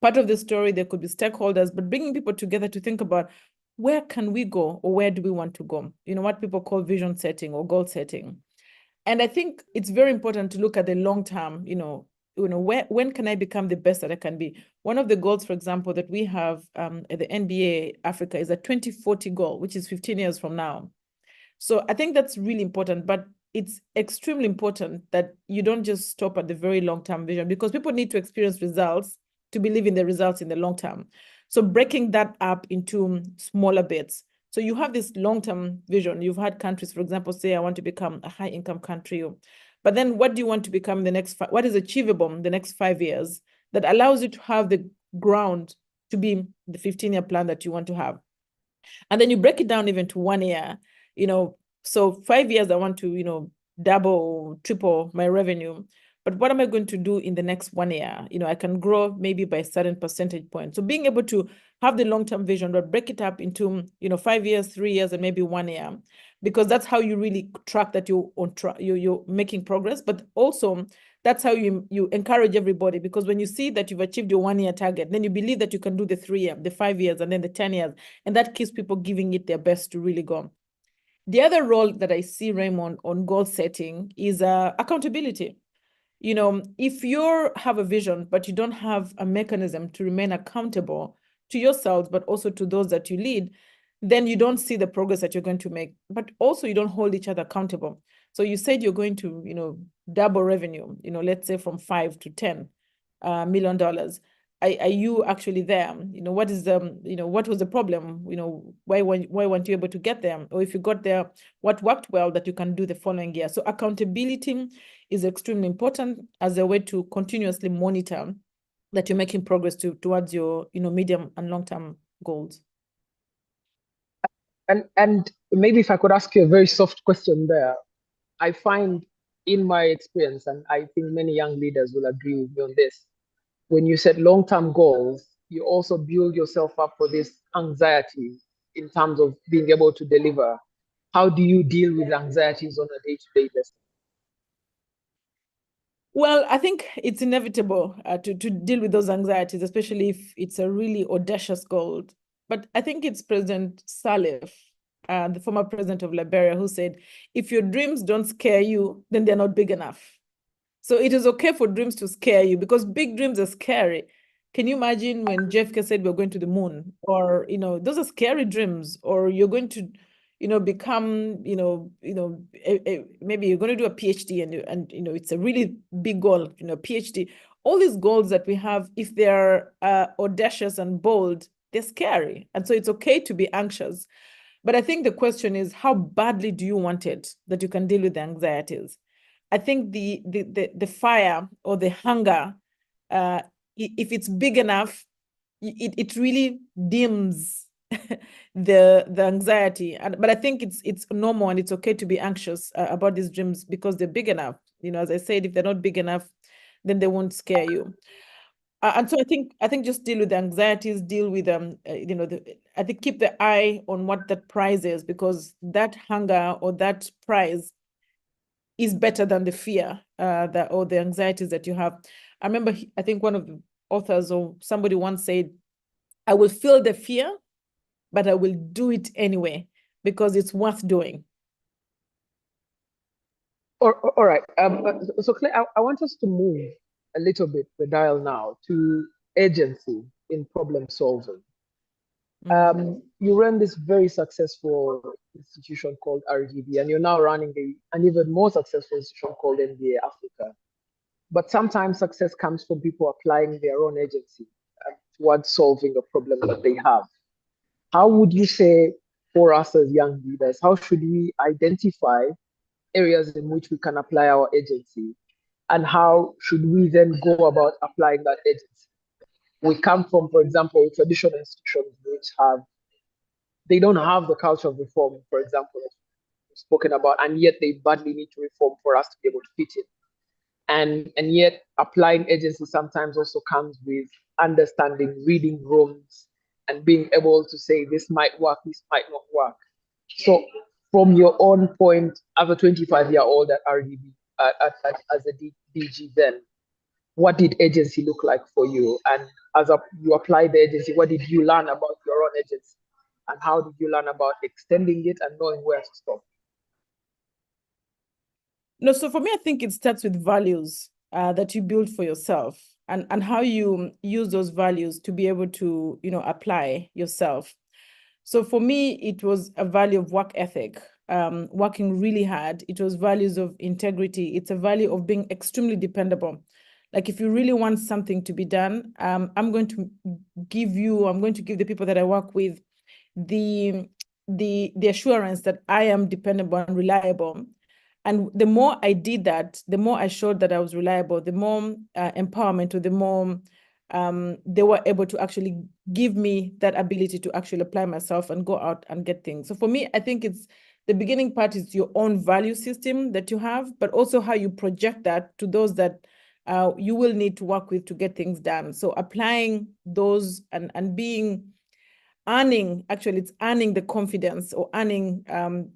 part of the story, there could be stakeholders, but bringing people together to think about where can we go, or where do we want to go? What people call vision setting or goal setting. And I think it's very important to look at the long term, when can I become the best that I can be? One of the goals, for example, that we have at the NBA Africa is a 2040 goal, which is 15 years from now. So I think that's really important, but it's extremely important that you don't just stop at the very long-term vision, because people need to experience results to believe in the results in the long term. So breaking that up into smaller bits. So you have this long-term vision. You've had countries, for example, say, I want to become a high-income country. But then what do you want to become what is achievable in the next 5 years that allows you to have the ground to be the 15-year plan that you want to have. And then you break it down even to 1 year, so 5 years, I want to, double, triple my revenue. But what am I going to do in the next 1 year? I can grow maybe by a certain percentage point. So being able to have the long-term vision, but break it up into, 5 years, 3 years, and maybe 1 year, because that's how you really track that you're making progress. But also, that's how you encourage everybody, because when you see that you've achieved your 1 year target, then you believe that you can do the 3 year, the 5 years, and then the 10 years. And that keeps people giving it their best to really go. The other role that I see, Raymond, on goal setting is accountability. If you have a vision, but you don't have a mechanism to remain accountable to yourselves, but also to those that you lead, then you don't see the progress that you're going to make, but also you don't hold each other accountable. So you said you're going to, double revenue, let's say from $5 to $10 million. Are you actually there? What is what was the problem? Why weren't you able to get there? Or if you got there, what worked well that you can do the following year? So accountability is extremely important as a way to continuously monitor that you're making progress towards your, medium and long-term goals. And maybe if I could ask you a very soft question there, I find in my experience, and I think many young leaders will agree with me on this, when you set long-term goals, you also build yourself up for this anxiety in terms of being able to deliver. How do you deal with anxieties on a day-to-day basis? Well, I think it's inevitable to deal with those anxieties, especially if it's a really audacious goal. But I think it's President Salif, the former president of Liberia, who said, if your dreams don't scare you, then they're not big enough. So it is okay for dreams to scare you, because big dreams are scary. Can you imagine when JFK said we're going to the moon? Or, those are scary dreams. Or you're going to, become, maybe you're going to do a PhD and it's a really big goal, PhD. All these goals that we have, if they're audacious and bold, they're scary. And so it's okay to be anxious. But I think the question is, how badly do you want it that you can deal with the anxieties? I think the fire or the hunger, if it's big enough, it really dims the anxiety. But I think it's normal and it's okay to be anxious about these dreams because they're big enough. As I said, if they're not big enough, then they won't scare you. And so I think just deal with the anxieties, deal with I think keep the eye on what that prize is, because that hunger or that prize is better than the fear or the anxieties that you have. I remember, I think one of the authors or somebody once said, I will feel the fear, but I will do it anyway because it's worth doing. All right. So Claire, I want us to move a little bit the dial now to agency in problem solving. You run this very successful institution called RGB, and you're now running an even more successful institution called NBA Africa. But sometimes success comes from people applying their own agency towards solving a problem that they have. How would you say, for us as young leaders, how should we identify areas in which we can apply our agency? And how should we then go about applying that agency? We come from, for example, traditional institutions which they don't have the culture of reform, for example, that we've spoken about, and yet they badly need to reform for us to be able to fit in. And yet applying agency sometimes also comes with understanding, reading rooms, and being able to say this might work, this might not work. So from your own point, as a 25-year-old at RDB, as a DG then, what did agency look like for you? And you applied the agency, what did you learn about your own agency? And how did you learn about extending it and knowing where to stop? No, so for me, I think it starts with values that you build for yourself and how you use those values to be able to, apply yourself. So for me, it was a value of work ethic, working really hard. It was values of integrity. It's a value of being extremely dependable. Like if you really want something to be done, I'm going to give the people that I work with the assurance that I am dependable and reliable. And the more I did that, the more I showed that I was reliable, the more empowerment, or the more they were able to actually give me that ability to actually apply myself and go out and get things. So for me, I think it's the beginning part is your own value system that you have, but also how you project that to those that you will need to work with to get things done. So applying those and it's earning the confidence or earning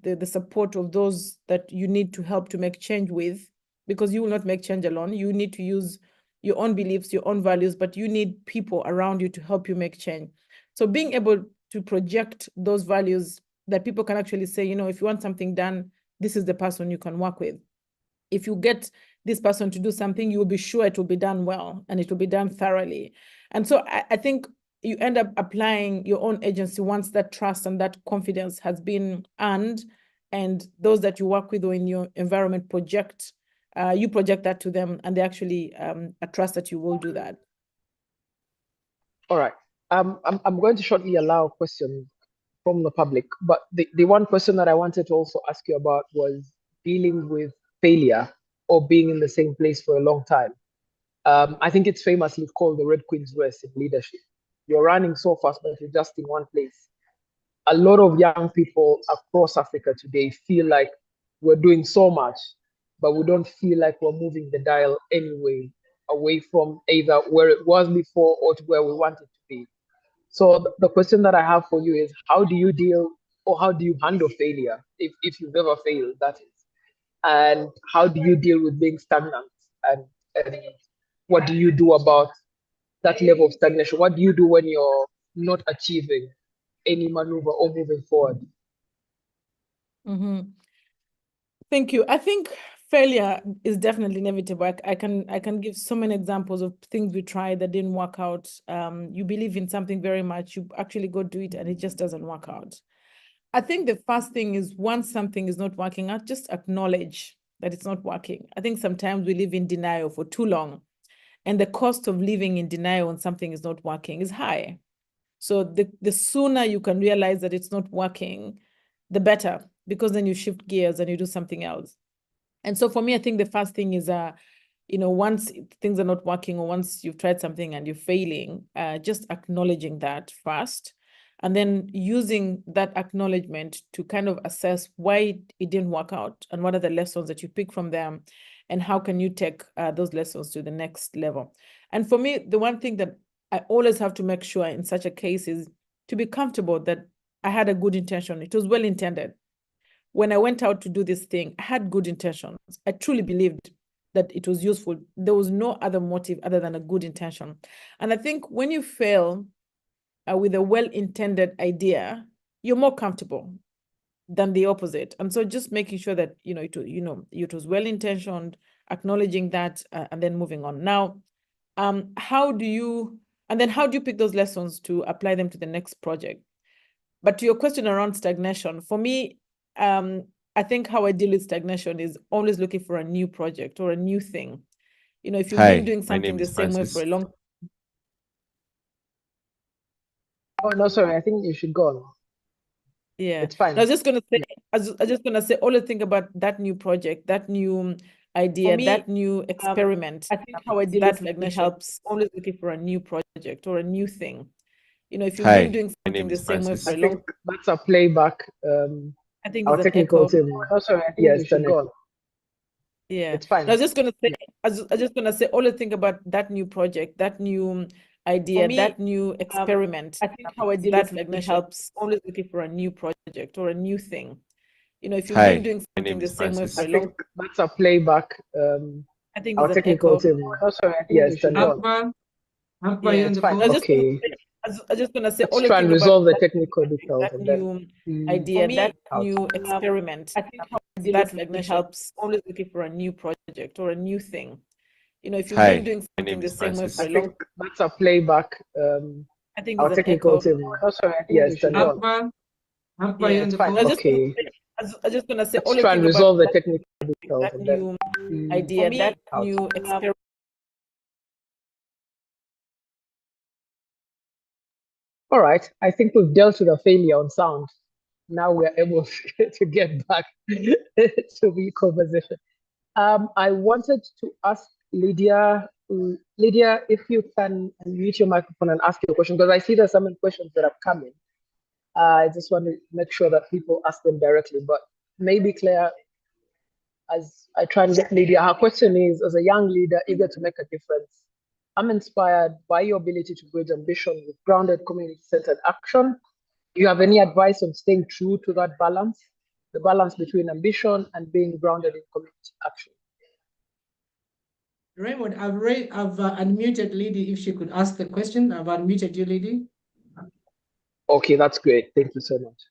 the support of those that you need to help to make change with, because you will not make change alone. You need to use your own beliefs, your own values, but you need people around you to help you make change. So being able to project those values that people can actually say, you know, if you want something done, this is the person you can work with. If you get this person to do something, you will be sure it will be done well and it will be done thoroughly. And so I think you end up applying your own agency once that trust and that confidence has been earned, and those that you work with or in your environment you project that to them, and they actually trust that you will do that. All right. I'm going to shortly allow questions from the public, but the one question that I wanted to also ask you about was dealing with failure or being in the same place for a long time. I think it's famously called the Red Queen's Race in leadership. You're running so fast, but you're just in one place. A lot of young people across Africa today feel like we're doing so much, but we don't feel like we're moving the dial anyway, away from either where it was before or to where we want it to be. So the question that I have for you is, how do you deal or how do you handle failure, if you've ever failed, that is? And how do you deal with being stagnant? And what do you do about that level of stagnation? What do you do when you're not achieving any maneuver or moving forward? Mm-hmm. Thank you. I think failure is definitely inevitable. I can give so many examples of things we tried that didn't work out. You believe in something very much, you actually go do it and it just doesn't work out. I think the first thing is, once something is not working out, just acknowledge that it's not working. I think sometimes we live in denial for too long, and the cost of living in denial when something is not working is high. So the sooner you can realize that it's not working, the better, because then you shift gears and you do something else. And so for me, I think the first thing is, once things are not working or once you've tried something and you're failing, just acknowledging that first, and then using that acknowledgement to kind of assess why it didn't work out and what are the lessons that you pick from them, and how can you take those lessons to the next level. And for me, the one thing that I always have to make sure in such a case is to be comfortable that I had a good intention. It was well intended. When I went out to do this thing, I had good intentions. I truly believed that it was useful. There was no other motive other than a good intention. And I think when you fail with a well-intended idea, you're more comfortable than the opposite. And so just making sure that, it was well-intentioned, acknowledging that, and then moving on. Now, how do you pick those lessons to apply them to the next project? But to your question around stagnation, for me, I think how I deal with stagnation is always looking for a new project or a new thing. If you've been doing something the same way for a long. Oh no, sorry, I think you should go on. Yeah, it's fine. I was just gonna say, always think about that new project, that new idea, that new experiment. I think how I deal with stagnation helps. Always looking for a new project or a new thing. If you've been doing something the same way for a long. I think that's a playback. I think our it's an technical echo. team. Oh, sorry, I think you should go on. Yeah, it's fine. I was just gonna say, always think about that new project, that new idea, that new experiment. I think how I deal with stagnation helps. Always looking for a new project or a new thing. If you've been doing something the same way for a long. I think that's a playback. I think our it's an technical echo. team. Oh, sorry, I think you should go on. Akbar, Yeah, you're on the fine. phone? Okay. I was just gonna say, Let's always try and think about resolve the technical details that and new then idea, that out. new experiment. I think how I deal with stagnation helps. Always looking for a new project or a new thing. If you've been doing something the same way for a I long. think that's a playback. I think our it's an technical echo. team. Oh, sorry, I think you should go on. Akbar, you're on the phone? Okay. I was just gonna say, Let's always try and think resolve about the technical details that and new then idea, that out. new experiment. All right. I think we've dealt with a failure on sound. Now we're able to get back to the conversation. I wanted to ask Lydia Lydia, if you can unmute your microphone and ask your question, because I see there's some questions that have come in. I just want to make sure that people ask them directly, but maybe Claire, as I try to get Lydia, her question is, as a young leader eager to make a difference, I'm inspired by your ability to bridge ambition with grounded community-centered action. Do you have any advice on staying true to that balance, the balance between ambition and being grounded in community action? Raymond, I've unmuted Lydie if she could ask the question. I've unmuted you, Lydie. Okay, that's great. Thank you so much.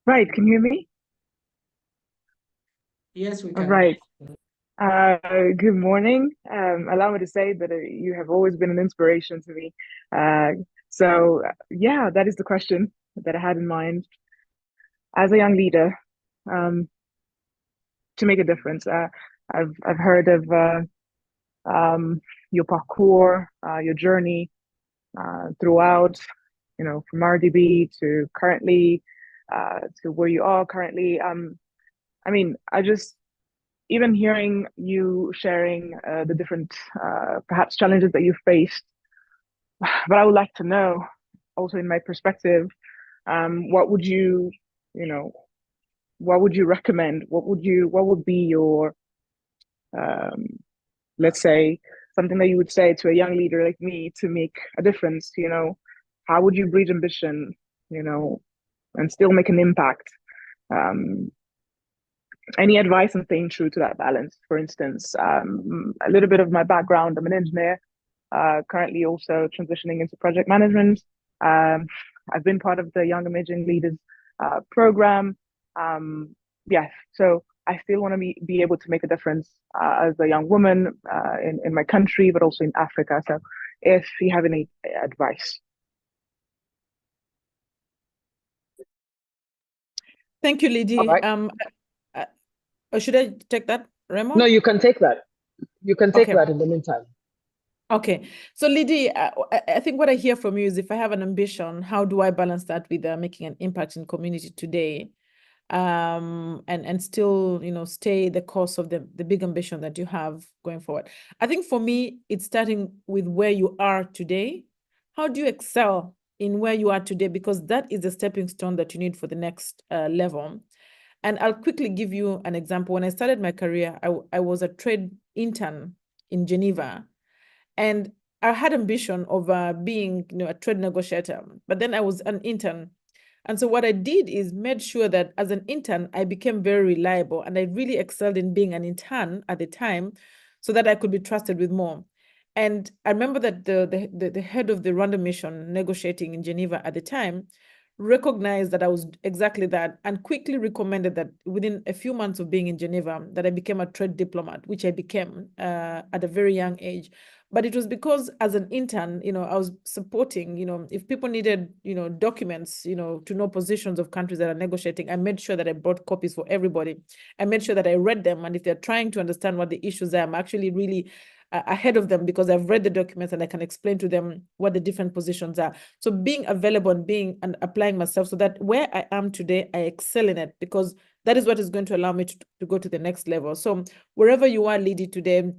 Right, can you hear me? Yes, we can. All right. Good morning. Allow me to say that you have always been an inspiration to me. Yeah, that is the question that I had in mind. As a young leader, to make a difference, I've heard of your parkour, your journey throughout, from RDB to currently, to where you are currently. I mean, even hearing you sharing the different perhaps challenges that you've faced, but I would like to know, also in my perspective, what would you recommend? What would be your, let's say, something that you would say to a young leader like me to make a difference? How would you bridge ambition, and still make an impact? Any advice on staying true to that balance? For instance, a little bit of my background, I'm an engineer, currently also transitioning into project management. I've been part of the Young Emerging Leaders program. Yes, so I still want to be able to make a difference as a young woman in my country, but also in Africa. So if you have any advice. Thank you, Lydie. Right. Or should I take that, Raymond? No, you can take that. You can take Okay. that in the meantime. Okay. So Lydie, I think what I hear from you is, if I have an ambition, how do I balance that with making an impact in community today? And still, stay the course of the big ambition that you have going forward. I think for me, it's starting with where you are today. How do you excel in where you are today? Because that is the stepping stone that you need for the next level. And I'll quickly give you an example. When I started my career, I was a trade intern in Geneva, and I had ambition of being, a trade negotiator, but then I was an intern. And so what I did is made sure that as an intern, I became very reliable, and I really excelled in being an intern at the time so that I could be trusted with more. And I remember that the head of the Rwanda mission negotiating in Geneva at the time recognized that I was exactly that, and quickly recommended that within a few months of being in Geneva, that I became a trade diplomat, which I became at a very young age. But it was because as an intern, I was supporting, if people needed, documents, to know positions of countries that are negotiating, I made sure that I brought copies for everybody. I made sure that I read them. And if they're trying to understand what the issues are, I'm actually really ahead of them, because I've read the documents and I can explain to them what the different positions are. So being available and applying myself so that where I am today, I excel in it, because that is what is going to allow me to go to the next level. So wherever you are, Lydie, today,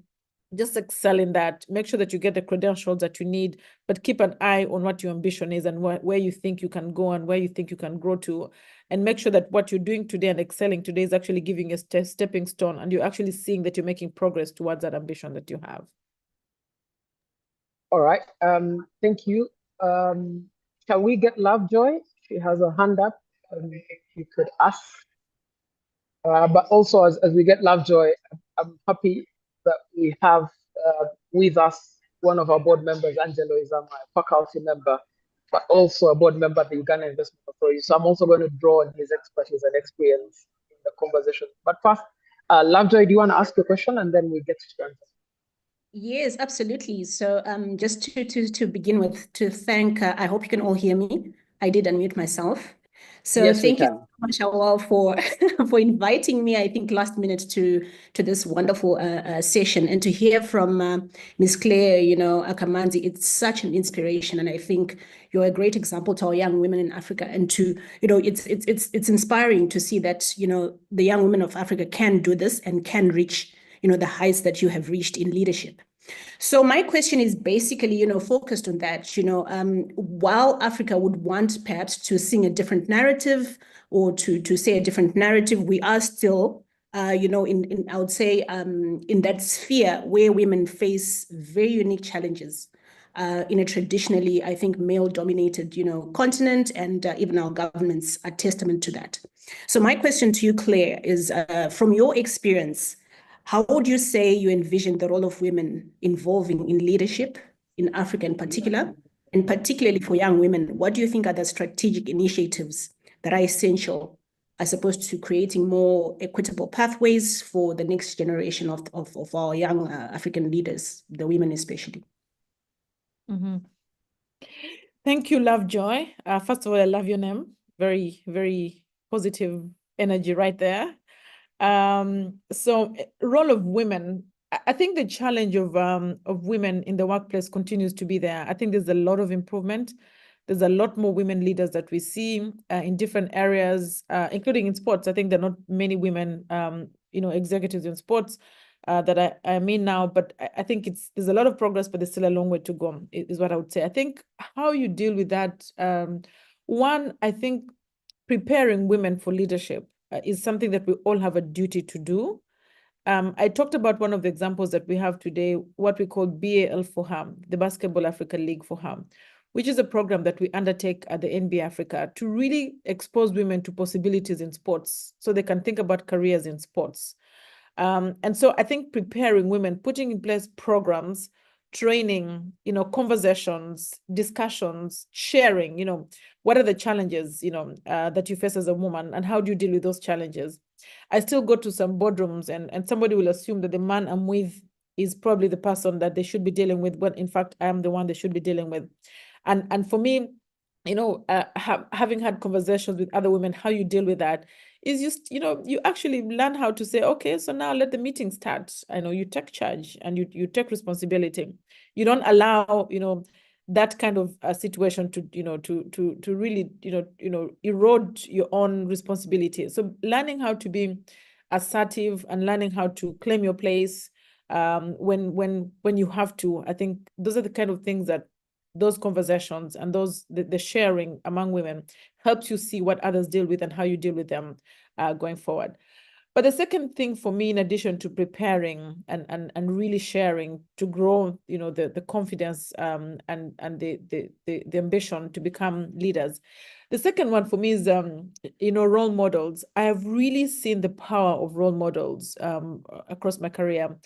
just excel in that. Make sure that you get the credentials that you need, but keep an eye on what your ambition is and where you think you can go and where you think you can grow to. And make sure that what you're doing today and excelling today is actually giving a stepping stone, and you're actually seeing that you're making progress towards that ambition that you have. All right. Thank you. Shall we get Lovejoy? She has a hand up. If you could ask. But also, as we get Lovejoy, I'm happy that we have with us one of our board members. Angelo is a faculty member, but also a board member at the Uganda Investment Authority. So I'm also going to draw on his expertise and experience in the conversation. But first, Lovejoy, do you want to ask your question, and then we get to answer? Yes, absolutely. So just to begin with, to thank, I hope you can all hear me. I did unmute myself. So yes, thank you so much, Awal, for inviting me, I think, last minute to this wonderful session, and to hear from Ms. Claire, Akamanzi. It's such an inspiration, and I think you're a great example to our young women in Africa. And to, it's inspiring to see that, the young women of Africa can do this and can reach, the heights that you have reached in leadership. So my question is basically, focused on that, while Africa would want perhaps to sing a different narrative or to say a different narrative, we are still, in I would say, in that sphere where women face very unique challenges in a traditionally, I think, male-dominated, continent, and even our governments are testament to that. So my question to you, Claire, is from your experience, how would you say you envision the role of women involving in leadership in Africa in particular, and particularly for young women? What do you think are the strategic initiatives that are essential as opposed to creating more equitable pathways for the next generation of our young African leaders, the women especially? Mm-hmm. Thank you, Lovejoy. First of all, I love your name. Very, very positive energy right there. So role of women, I think the challenge of women in the workplace continues to be there. I think there's a lot of improvement. There's a lot more women leaders that we see in different areas, including in sports. I think there are not many women, executives in sports that I mean now, but I think there's a lot of progress, but there's still a long way to go, is what I would say. I think how you deal with that, one, I think preparing women for leadership is something that we all have a duty to do. I talked about one of the examples that we have today, what we call BAL for Harm, the Basketball Africa League for Harm, which is a program that we undertake at the NBA Africa to really expose women to possibilities in sports so they can think about careers in sports. And so I think preparing women, putting in place programs, training, conversations, discussions, sharing, what are the challenges, that you face as a woman and how do you deal with those challenges? I still go to some boardrooms and somebody will assume that the man I'm with is probably the person that they should be dealing with, when in fact, I am the one they should be dealing with. And for me, having had conversations with other women, how you deal with that is just, you actually learn how to say, okay, so now let the meeting start. I know you take charge and you take responsibility. You don't allow, that kind of a situation to, to really, erode your own responsibility. So learning how to be assertive and learning how to claim your place when you have to, I think those are the kind of things that those conversations and the sharing among women helps you see what others deal with and how you deal with them going forward. But the second thing for me, in addition to preparing and really sharing to grow, the confidence and the ambition to become leaders, the second one for me is, role models. I have really seen the power of role models across my career.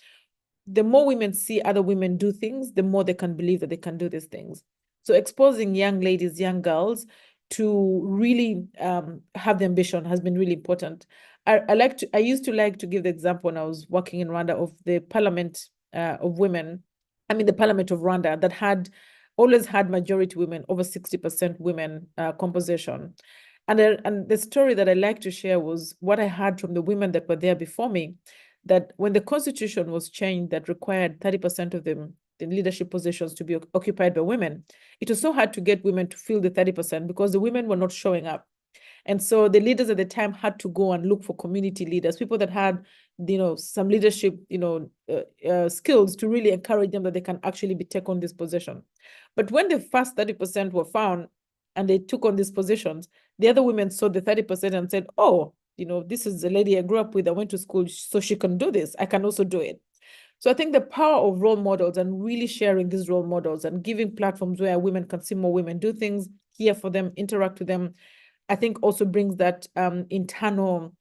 The more women see other women do things, the more they can believe that they can do these things. So exposing young ladies, young girls to really have the ambition has been really important. I used to like to give the example when I was working in Rwanda of the parliament of women, the parliament of Rwanda that always had majority women, over 60% women composition. And the story that I like to share was what I heard from the women that were there before me, that when the constitution was changed that required 30% of the leadership positions to be occupied by women, it was so hard to get women to fill the 30% because the women were not showing up. And so the leaders at the time had to go and look for community leaders, people that had, some leadership, skills to really encourage them that they can actually take on this position. But when the first 30% were found and they took on these positions, the other women saw the 30% and said, oh, this is the lady I grew up with, I went to school, so she can do this. I can also do it. So I think the power of role models and really sharing these role models and giving platforms where women can see more women do things, hear for them, interact with them, I think also brings that internal,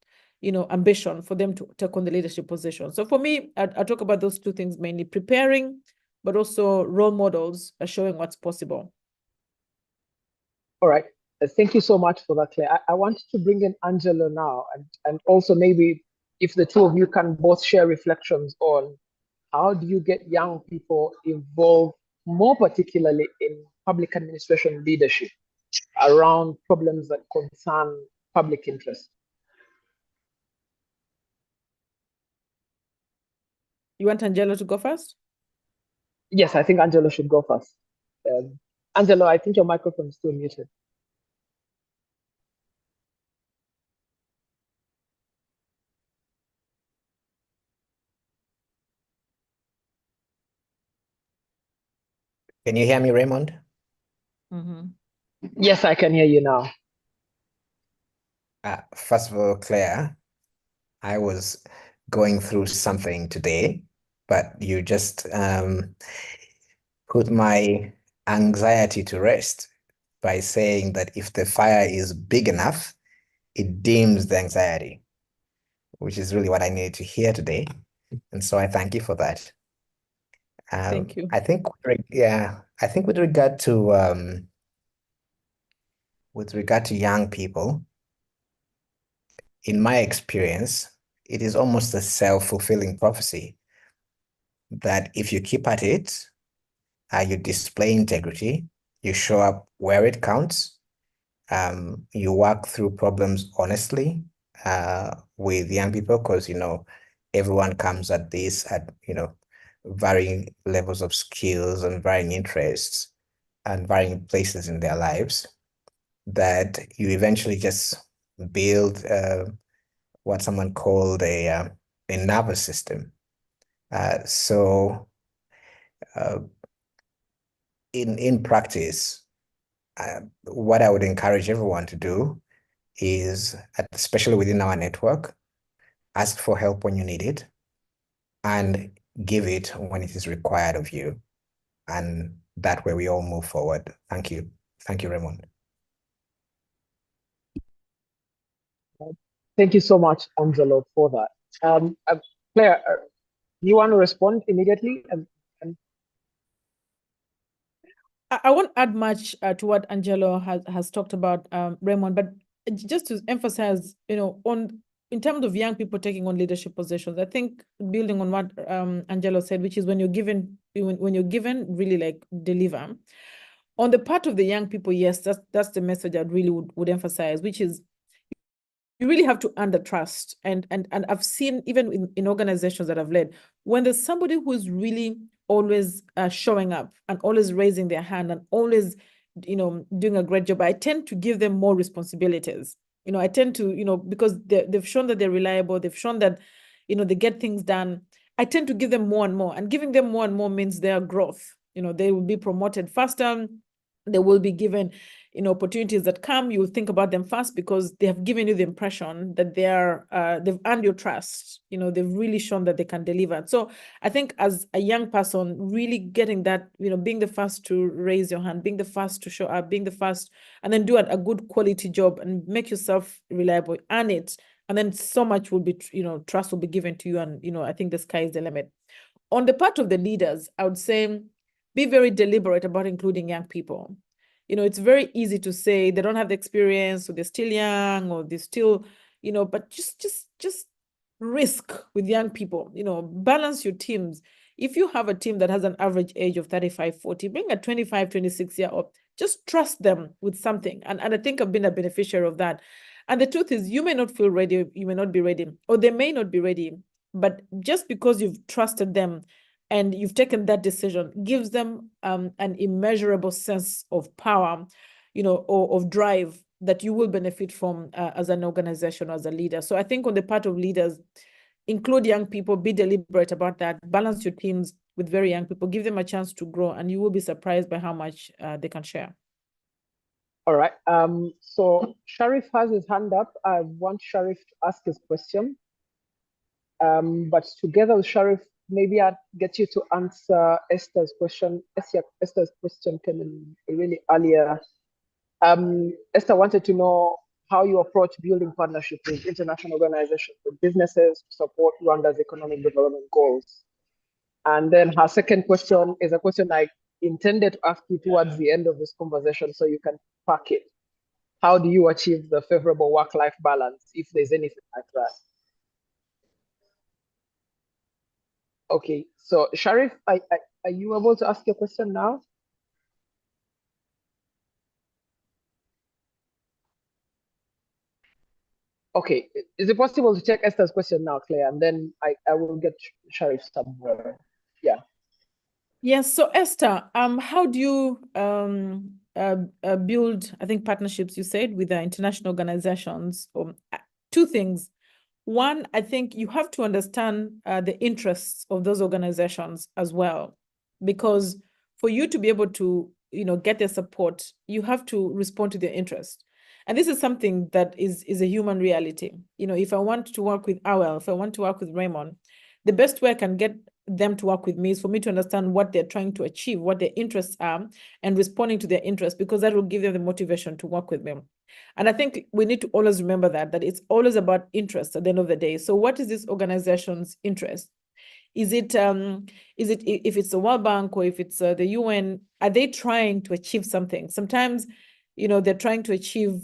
ambition for them to take on the leadership position. So for me, I talk about those two things mainly: preparing, but also role models are showing what's possible. All right. Thank you so much for that, Claire. I want to bring in Angelo now, and also maybe if the two of you can both share reflections on how do you get young people involved, more particularly in public administration leadership, around problems that concern public interest. You want Angelo to go first? Yes, I think Angelo should go first. Angelo, I think your microphone is still muted. Can you hear me, Raymond? Yes, I can hear you now. First of all, Claire, I was going through something today, but you just put my anxiety to rest by saying that if the fire is big enough, it dims the anxiety, which is really what I needed to hear today. And so I thank you for that. Thank you. I think, I think with regard to young people, in my experience, it is almost a self-fulfilling prophecy that if you keep at it, you display integrity, you show up where it counts, you work through problems honestly with young people, because everyone comes at this at varying levels of skills and varying interests and varying places in their lives, that you eventually just build what someone called a nervous system. So in practice, what I would encourage everyone to do is, especially within our network, ask for help when you need it and give it when it is required of you. And that way we all move forward. Thank you. Thank you, Raymond. Thank you so much, Angelo, for that. Claire, you want to respond immediately? I won't add much to what Angelo has talked about, Raymond, but just to emphasize, in terms of young people taking on leadership positions, I think building on what Angelo said, which is when you're given, really like deliver. On the part of the young people, yes, that's the message I really would emphasize, which is you really have to earn the trust. And I've seen even in organizations that I've led, when there's somebody who's really always showing up and always raising their hand and always, doing a great job, I tend to give them more responsibilities. I tend to, because they've shown that they're reliable, they've shown that, they get things done. I tend to give them more and more, and giving them more and more means their growth. They will be promoted faster. They will be given, opportunities that come. You will think about them fast because they have given you the impression that they've earned your trust. They've really shown that they can deliver. So I think as a young person, really getting that, being the first to raise your hand, being the first to show up, being the first, and then do a good quality job and make yourself reliable, earn it. And then so much will be, trust will be given to you. And, I think the sky is the limit. On the part of the leaders, I would say, be very deliberate about including young people. It's very easy to say they don't have the experience, or they're still young, or they're still, but just risk with young people, balance your teams. If you have a team that has an average age of 35, 40, bring a 25, 26-year-old, just trust them with something. And I think I've been a beneficiary of that. And the truth is, you may not feel ready, you may not be ready, or they may not be ready, but just because you've trusted them and you've taken that decision, gives them an immeasurable sense of power, or of drive that you will benefit from as an organization, as a leader. So I think on the part of leaders, include young people, be deliberate about that, balance your teams with very young people, give them a chance to grow, and you will be surprised by how much they can share. All right. So Sharif has his hand up. I want Sharif to ask his question. But together with Sharif, maybe I'd get you to answer Esther's question. Esther's question came in really earlier. Esther wanted to know how you approach building partnerships with international organizations, with businesses to support Rwanda's economic development goals. And then her second question is a question I intended to ask you towards the end of this conversation, so you can pack it. How do you achieve the favorable work-life balance, if there's anything like that? Okay, so Sharif, are you able to ask your question now? Okay, is it possible to check Esther's question now, Claire, and then I will get Sharif somewhere. Yeah. Yes, so Esther, how do you build, I think, partnerships, you said, with the international organizations? Two things. One, I think you have to understand the interests of those organizations as well, because for you to be able to, get their support, you have to respond to their interest. And this is something that is a human reality. If I want to work with Awel, if I want to work with Raymond, the best way I can get them to work with me is for me to understand what they're trying to achieve, what their interests are, and responding to their interests, because that will give them the motivation to work with them. And I think we need to always remember that it's always about interest at the end of the day. So what is this organization's interest? Is it if it's the World Bank or if it's the UN, are they trying to achieve something? Sometimes, they're trying to achieve,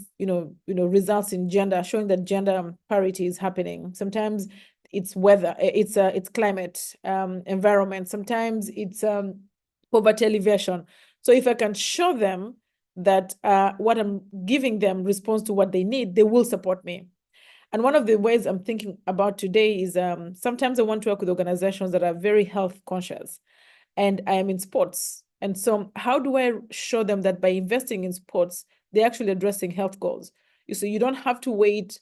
results in gender, showing that gender parity is happening. Sometimes it's weather, it's climate, environment. Sometimes it's poverty alleviation. So if I can show them that what I'm giving them responds to what they need, they will support me. And one of the ways I'm thinking about today is sometimes I want to work with organizations that are very health conscious, and I am in sports. And so how do I show them that by investing in sports, they're actually addressing health goals? So you don't have to wait,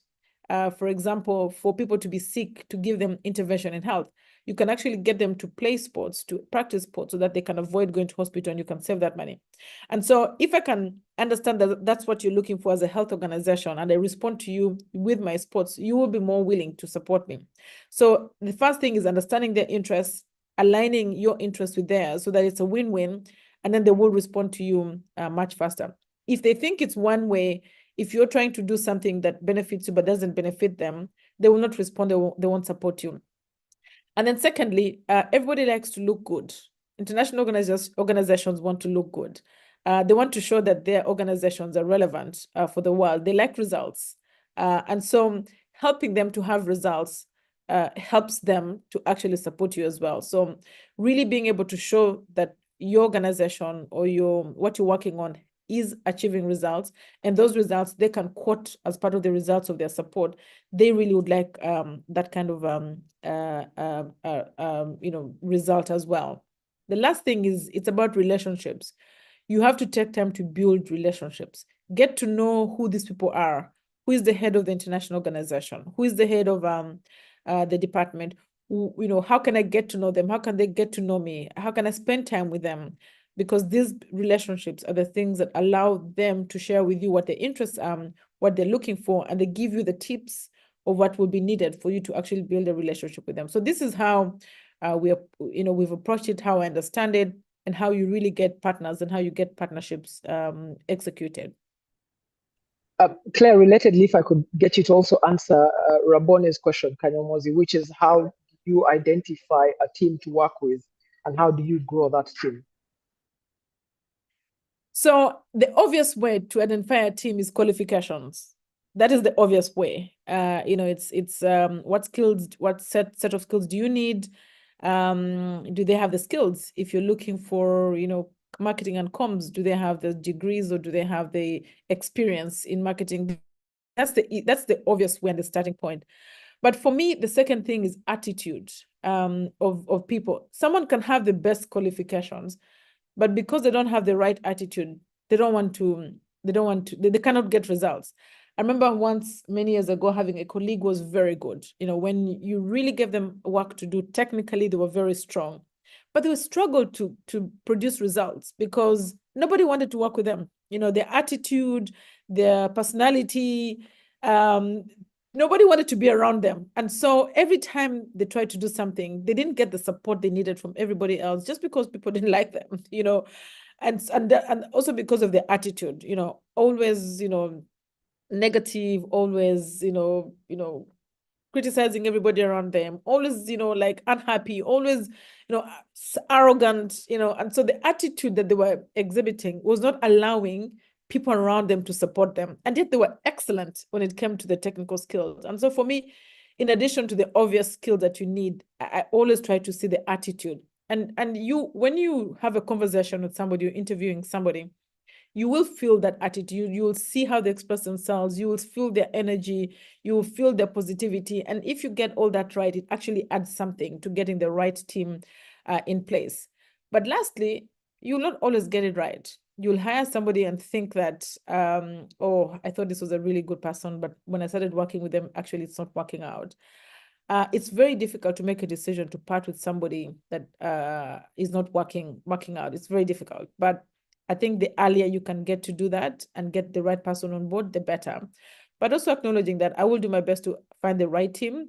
for example, for people to be sick to give them intervention in health. You can actually get them to play sports, to practice sports, so that they can avoid going to hospital, and you can save that money. And so if I can understand that that's what you're looking for as a health organization, and I respond to you with my sports, you will be more willing to support me. So the first thing is understanding their interests, aligning your interests with theirs so that it's a win-win, and then they will respond to you much faster. If they think it's one way, if you're trying to do something that benefits you but doesn't benefit them, they will not respond, they won't support you. And then secondly, everybody likes to look good. International organizations want to look good. They want to show that their organizations are relevant for the world. They like results. And so helping them to have results helps them to actually support you as well. So really being able to show that your organization or what you're working on is achieving results, and those results they can quote as part of the results of their support. They really would like that kind of result as well. The last thing is it's about relationships. You have to take time to build relationships. Get to know who these people are. Who is the head of the international organization? Who is the head of the department? How can I get to know them? How can they get to know me? How can I spend time with them? Because these relationships are the things that allow them to share with you what their interests are, what they're looking for, and they give you the tips of what will be needed for you to actually build a relationship with them. So this is how we've approached it, how I understand it, and how you really get partners and how you get partnerships executed. Claire, relatedly, if I could get you to also answer Rabone's question, Kanyomozi, which is how do you identify a team to work with and how do you grow that team? So the obvious way to identify a team is qualifications. That is the obvious way. It's what skills, what set of skills do you need? Do they have the skills? If you're looking for, marketing and comms, do they have the degrees or do they have the experience in marketing? That's the obvious way and the starting point. But for me, the second thing is attitude of people. Someone can have the best qualifications, but because they don't have the right attitude, they cannot get results. I remember once many years ago having a colleague who was very good. When you really gave them work to do, technically they were very strong, but they struggled to produce results because nobody wanted to work with them. Their attitude, their personality, nobody wanted to be around them. And so every time they tried to do something, they didn't get the support they needed from everybody else just because people didn't like them, and also because of their attitude, always, negative, always, criticizing everybody around them, always, unhappy, always, arrogant, and so the attitude that they were exhibiting was not allowing people around them to support them. And yet they were excellent when it came to the technical skills. And so for me, in addition to the obvious skills that you need, I always try to see the attitude. And when you have a conversation with somebody, you're interviewing somebody, you will feel that attitude. You will see how they express themselves. You will feel their energy. You will feel their positivity. And if you get all that right, it actually adds something to getting the right team in place. But lastly, you will not always get it right. You'll hire somebody and think that, I thought this was a really good person, but when I started working with them, actually it's not working out. it's very difficult to make a decision to part with somebody that is not working out. It's very difficult. But I think the earlier you can get to do that and get the right person on board, the better. But also acknowledging that I will do my best to find the right team.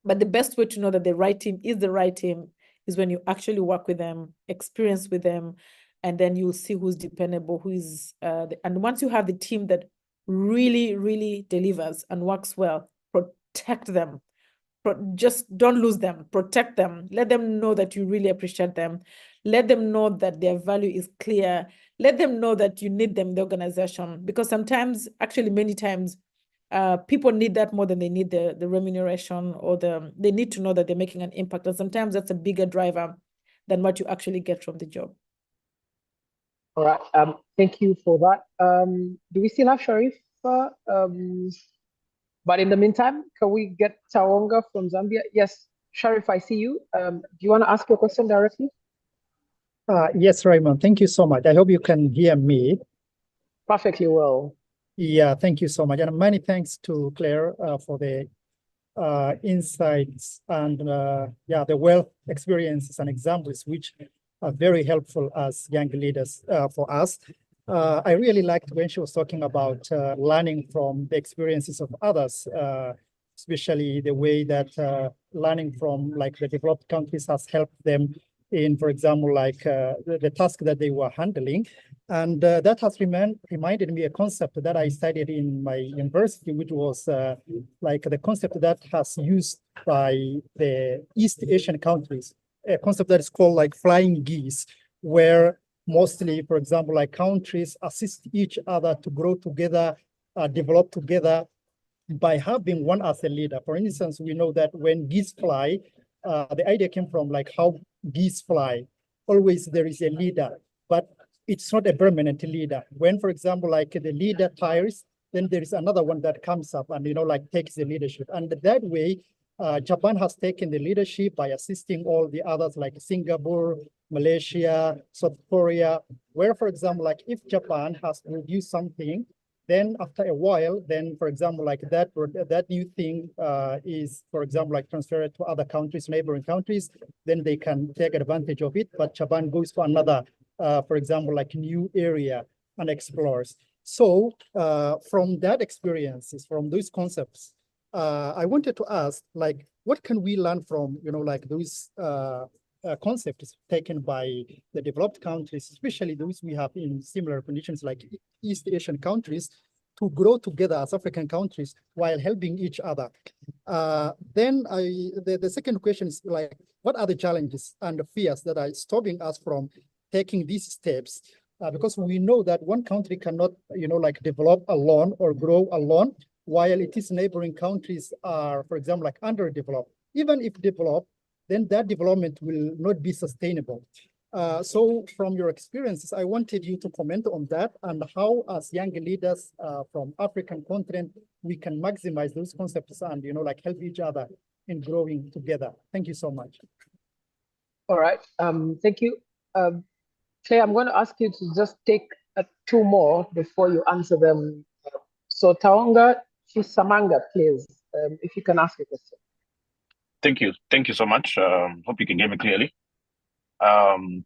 But the best way to know that the right team is the right team is when you actually work with them, experience with them, and then you'll see who's dependable, who is, and once you have the team that really, really delivers and works well, protect them. Just don't lose them, protect them. Let them know that you really appreciate them. Let them know that their value is clear. Let them know that you need them in the organization, because sometimes, actually many times, people need that more than they need the remuneration, or they need to know that they're making an impact. And sometimes that's a bigger driver than what you actually get from the job. All right. Thank you for that. Do we still have Sharif? But in the meantime, can we get Tawonga from Zambia? Yes, Sharif, I see you. Do you want to ask your question directly? Yes, Raymond, thank you so much. I hope you can hear me. Perfectly well. Yeah, thank you so much. And many thanks to Claire for the insights and the wealth experiences and examples, which are very helpful as young leaders for us. I really liked when she was talking about learning from the experiences of others, especially the way that learning from like the developed countries has helped them in, for example, like the task that they were handling. And that has reminded me a concept that I studied in my university, which was like the concept that has used by the East Asian countries, a concept that is called like flying geese, where mostly, for example, like countries assist each other to grow together, develop together by having one as a leader. For instance, we know that when geese fly, the idea came from like how geese fly. Always there is a leader, but it's not a permanent leader. When, for example, like the leader tires, then there is another one that comes up and, like takes the leadership. And that way, Japan has taken the leadership by assisting all the others like Singapore, Malaysia, South Korea, where, for example, like if Japan has produced something, then after a while, then, for example, like that new thing is, for example, like transferred to other countries, neighboring countries, then they can take advantage of it. But Japan goes to another, for example, like new area and explores. So from that experiences, from those concepts, I wanted to ask, like, what can we learn from, like those concepts taken by the developed countries, especially those we have in similar conditions like East Asian countries, to grow together as African countries while helping each other. Then the second question is like, what are the challenges and the fears that are stopping us from taking these steps? Because we know that one country cannot, like develop alone or grow alone, while its neighboring countries are, for example, like underdeveloped. Even if developed, then that development will not be sustainable. So from your experiences, I wanted you to comment on that and how, as young leaders from African continent, we can maximize those concepts and, like help each other in growing together. Thank you so much. All right. Thank you. Claire, I'm going to ask you to just take two more before you answer them. So Tawonga Chisamanga, please, if you can ask a question. Thank you. Thank you so much. Hope you can hear me clearly.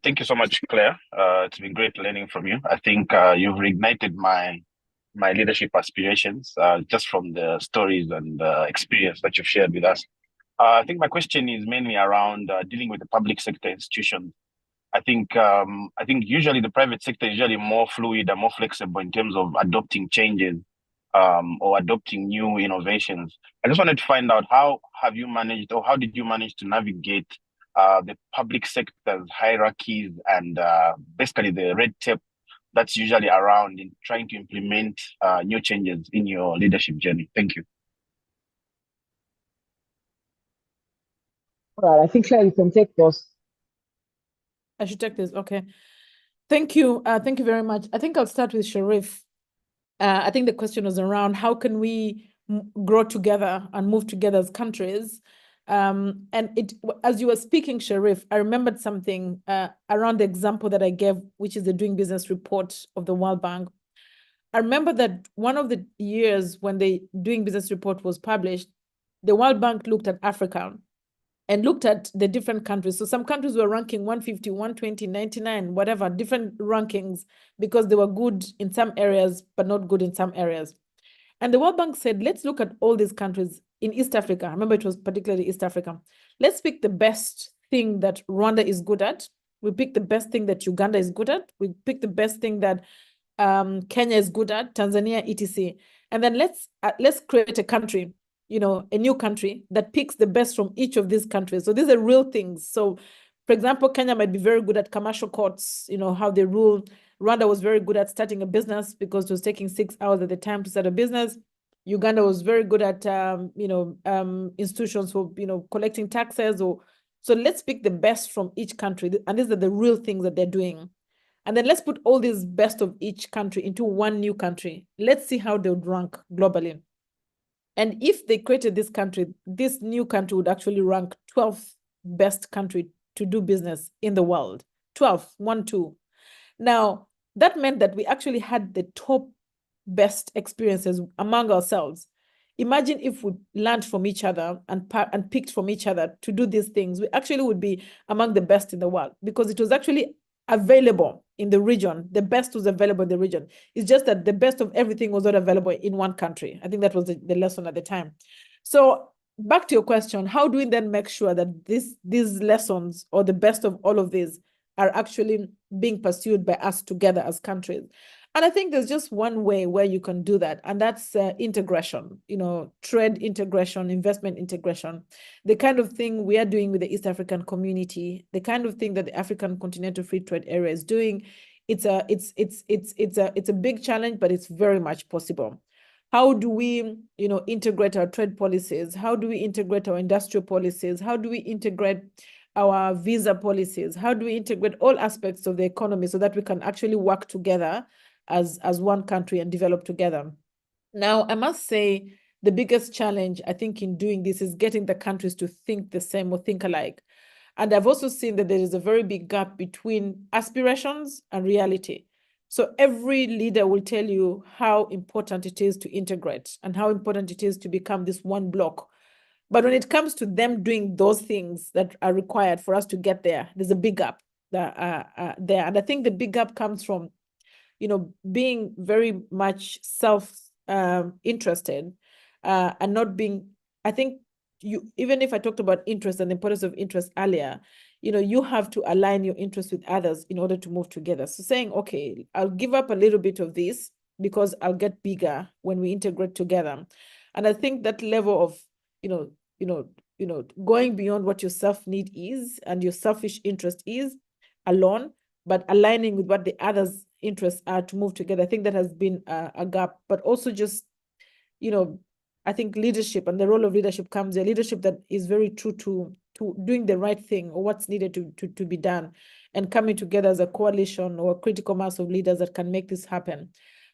Thank you so much, Claire. It's been great learning from you. I think you've reignited my leadership aspirations just from the stories and experience that you've shared with us. I think my question is mainly around dealing with the public sector institutions. I think usually the private sector is usually more fluid and more flexible in terms of adopting changes or adopting new innovations. I just wanted to find out, how have you managed, or how did you manage to navigate the public sector's hierarchies and basically the red tape that's usually around in trying to implement new changes in your leadership journey? Thank you. All right, I think Claire, you can take those. I should take this. Okay. Thank you. Thank you very much. I think I'll start with Sharif. I think the question was around how can we grow together and move together as countries. And as you were speaking, Sharif, I remembered something around the example that I gave, which is the Doing Business report of the World Bank. I remember that one of the years when the Doing Business report was published, the World Bank looked at Africa and looked at the different countries. So some countries were ranking 150, 120, 99, whatever, different rankings, because they were good in some areas, but not good in some areas. And the World Bank said, let's look at all these countries in East Africa. Remember, it was particularly East Africa. Let's pick the best thing that Rwanda is good at. We pick the best thing that Uganda is good at. We pick the best thing that Kenya is good at, Tanzania, etc. And then let's create a country, a new country that picks the best from each of these countries. So these are real things. So, for example, Kenya might be very good at commercial courts, how they rule. Rwanda was very good at starting a business because it was taking 6 hours at the time to start a business. Uganda was very good at, institutions for, collecting taxes. So let's pick the best from each country. And these are the real things that they're doing. And then let's put all these best of each country into one new country. Let's see how they would rank globally. And if they created this country, this new country would actually rank 12th best country to do business in the world. 12, 1, 2. Now, that meant that we actually had the top best experiences among ourselves. Imagine if we learned from each other and picked from each other to do these things. We actually would be among the best in the world, because it was actually available in the region. The best was available in the region. It's just that the best of everything was not available in one country. I think that was the lesson at the time. So back to your question, how do we then make sure that these lessons, or the best of all of these, are actually being pursued by us together as countries? And I think there's just one way where you can do that, and that's integration, trade integration, investment integration, the kind of thing we are doing with the East African community, the kind of thing that the African Continental Free Trade Area is doing. It's a big challenge, but it's very much possible. How do we, integrate our trade policies? How do we integrate our industrial policies? How do we integrate our visa policies? How do we integrate all aspects of the economy so that we can actually work together as one country and develop together? Now, I must say, the biggest challenge, I think, in doing this is getting the countries to think the same or think alike. And I've also seen that there is a very big gap between aspirations and reality. So every leader will tell you how important it is to integrate and how important it is to become this one block. But when it comes to them doing those things that are required for us to get there, there's a big gap there. And I think the big gap comes from, being very much self-interested and not being, I think, even if I talked about interest and the importance of interest earlier, you have to align your interest with others in order to move together. So saying, okay, I'll give up a little bit of this because I'll get bigger when we integrate together. And I think that level of, going beyond what your self-need is and your selfish interest is alone, but aligning with what the others' interests are to move together. I think that has been a gap, but also just, I think leadership and the role of leadership comes, a leadership that is very true to doing the right thing or what's needed to be done, and coming together as a coalition or a critical mass of leaders that can make this happen.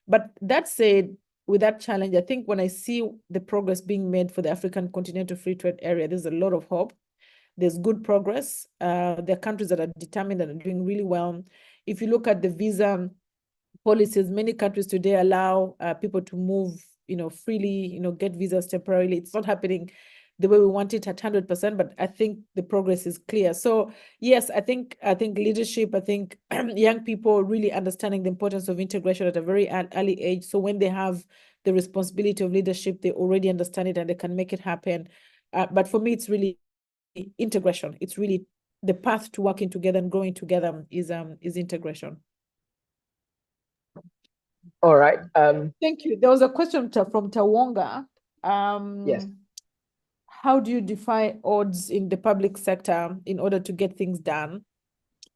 But that said, with that challenge, I think when I see the progress being made for the African Continental Free Trade Area, there's a lot of hope. There's good progress. There are countries that are determined and are doing really well. If you look at the visa policies, many countries today allow people to move, freely, get visas temporarily. It's not happening the way we want it at 100%, but I think the progress is clear. So yes, I think leadership, I think young people really understanding the importance of integration at a very early age. So when they have the responsibility of leadership, they already understand it and they can make it happen. But for me, it's really integration. It's really the path to working together and growing together is integration. All right. Thank you. There was a question from Tawonga. Yes. How do you defy odds in the public sector in order to get things done?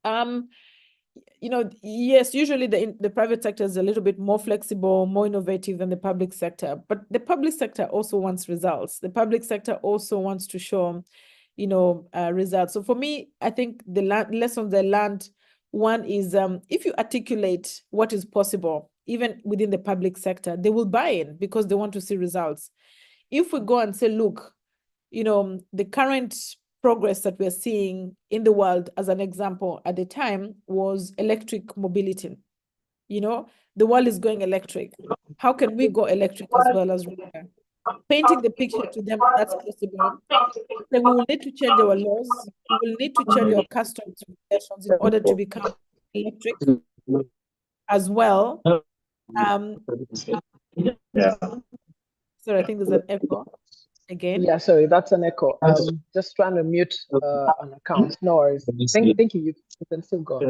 Yes, usually the private sector is a little bit more flexible, more innovative than the public sector, but the public sector also wants results. The public sector also wants to show, results. So for me, I think the lessons I learned, one is if you articulate what is possible, even within the public sector, they will buy in because they want to see results. If we go and say, look, the current progress that we're seeing in the world, as an example, at the time was electric mobility. The world is going electric. How can we go electric as well as painting the picture to them that's possible. Then we will need to change our laws. We will need to change our customs regulations in order to become electric as well. Sorry, I think there's an echo again. Yeah, sorry, that's an echo. Just trying to mute an account. No worries. Thank you. You can still go.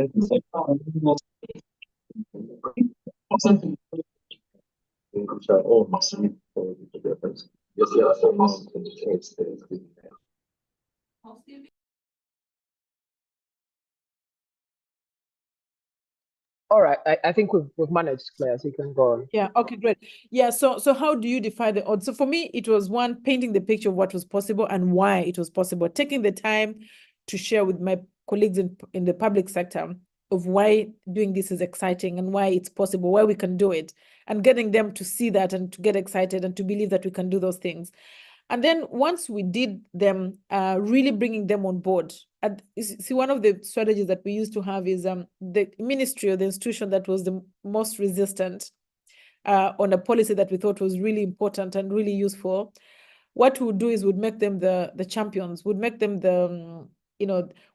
All right, I think we've managed, Claire, so you can go on. Yeah, okay, great. Yeah, so how do you define the odds? So for me, it was one, painting the picture of what was possible and why it was possible, taking the time to share with my colleagues in the public sector of why doing this is exciting and why it's possible, why we can do it, and getting them to see that and to get excited and to believe that we can do those things. And then once we did them, really bringing them on board. And see, one of the strategies that we used to have is the ministry or the institution that was the most resistant on a policy that we thought was really important and really useful. What we would do is would make them the champions, would make them the,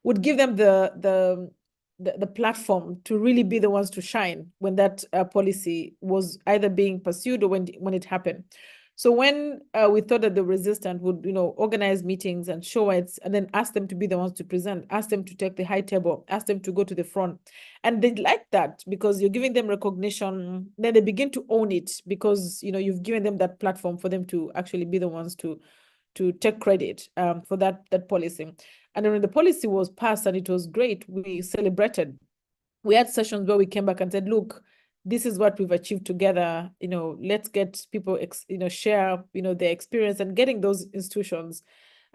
would give them the platform to really be the ones to shine when that policy was either being pursued or when it happened. So when we thought that the resistant would, organize meetings and show it, and then ask them to be the ones to present, ask them to take the high table, ask them to go to the front. And they like that because you're giving them recognition. Then they begin to own it because, you've given them that platform for them to actually be the ones to take credit for that policy. And then when the policy was passed and it was great, we celebrated. We had sessions where we came back and said, look, this is what we've achieved together. Let's get people, share, their experience, and getting those institutions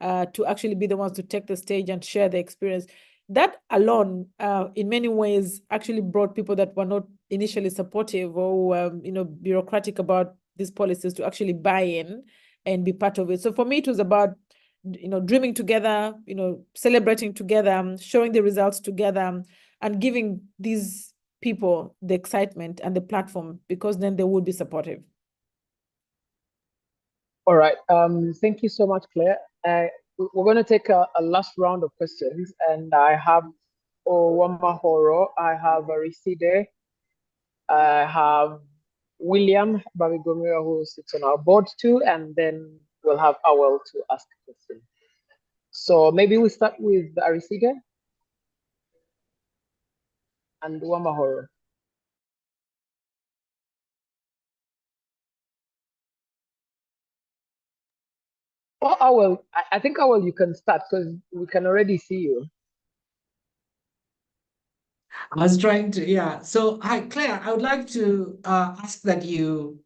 to actually be the ones to take the stage and share their experience. That alone, in many ways, actually brought people that were not initially supportive or, bureaucratic about these policies to actually buy in and be part of it. So for me, it was about, dreaming together, celebrating together, showing the results together, and giving these people the excitement and the platform, because then they would be supportive. All right. Thank you so much, Claire. We're going to take a last round of questions, and I have Owamahoro, I have Ariside, I have William Babigomira, who sits on our board too, and then we'll have Awel to ask a question. So maybe we start with Ariside and Owamahoro. Oh, Awel, I think Awel, you can start because we can already see you. I was trying to, yeah. So, hi, Claire, I would like to ask that you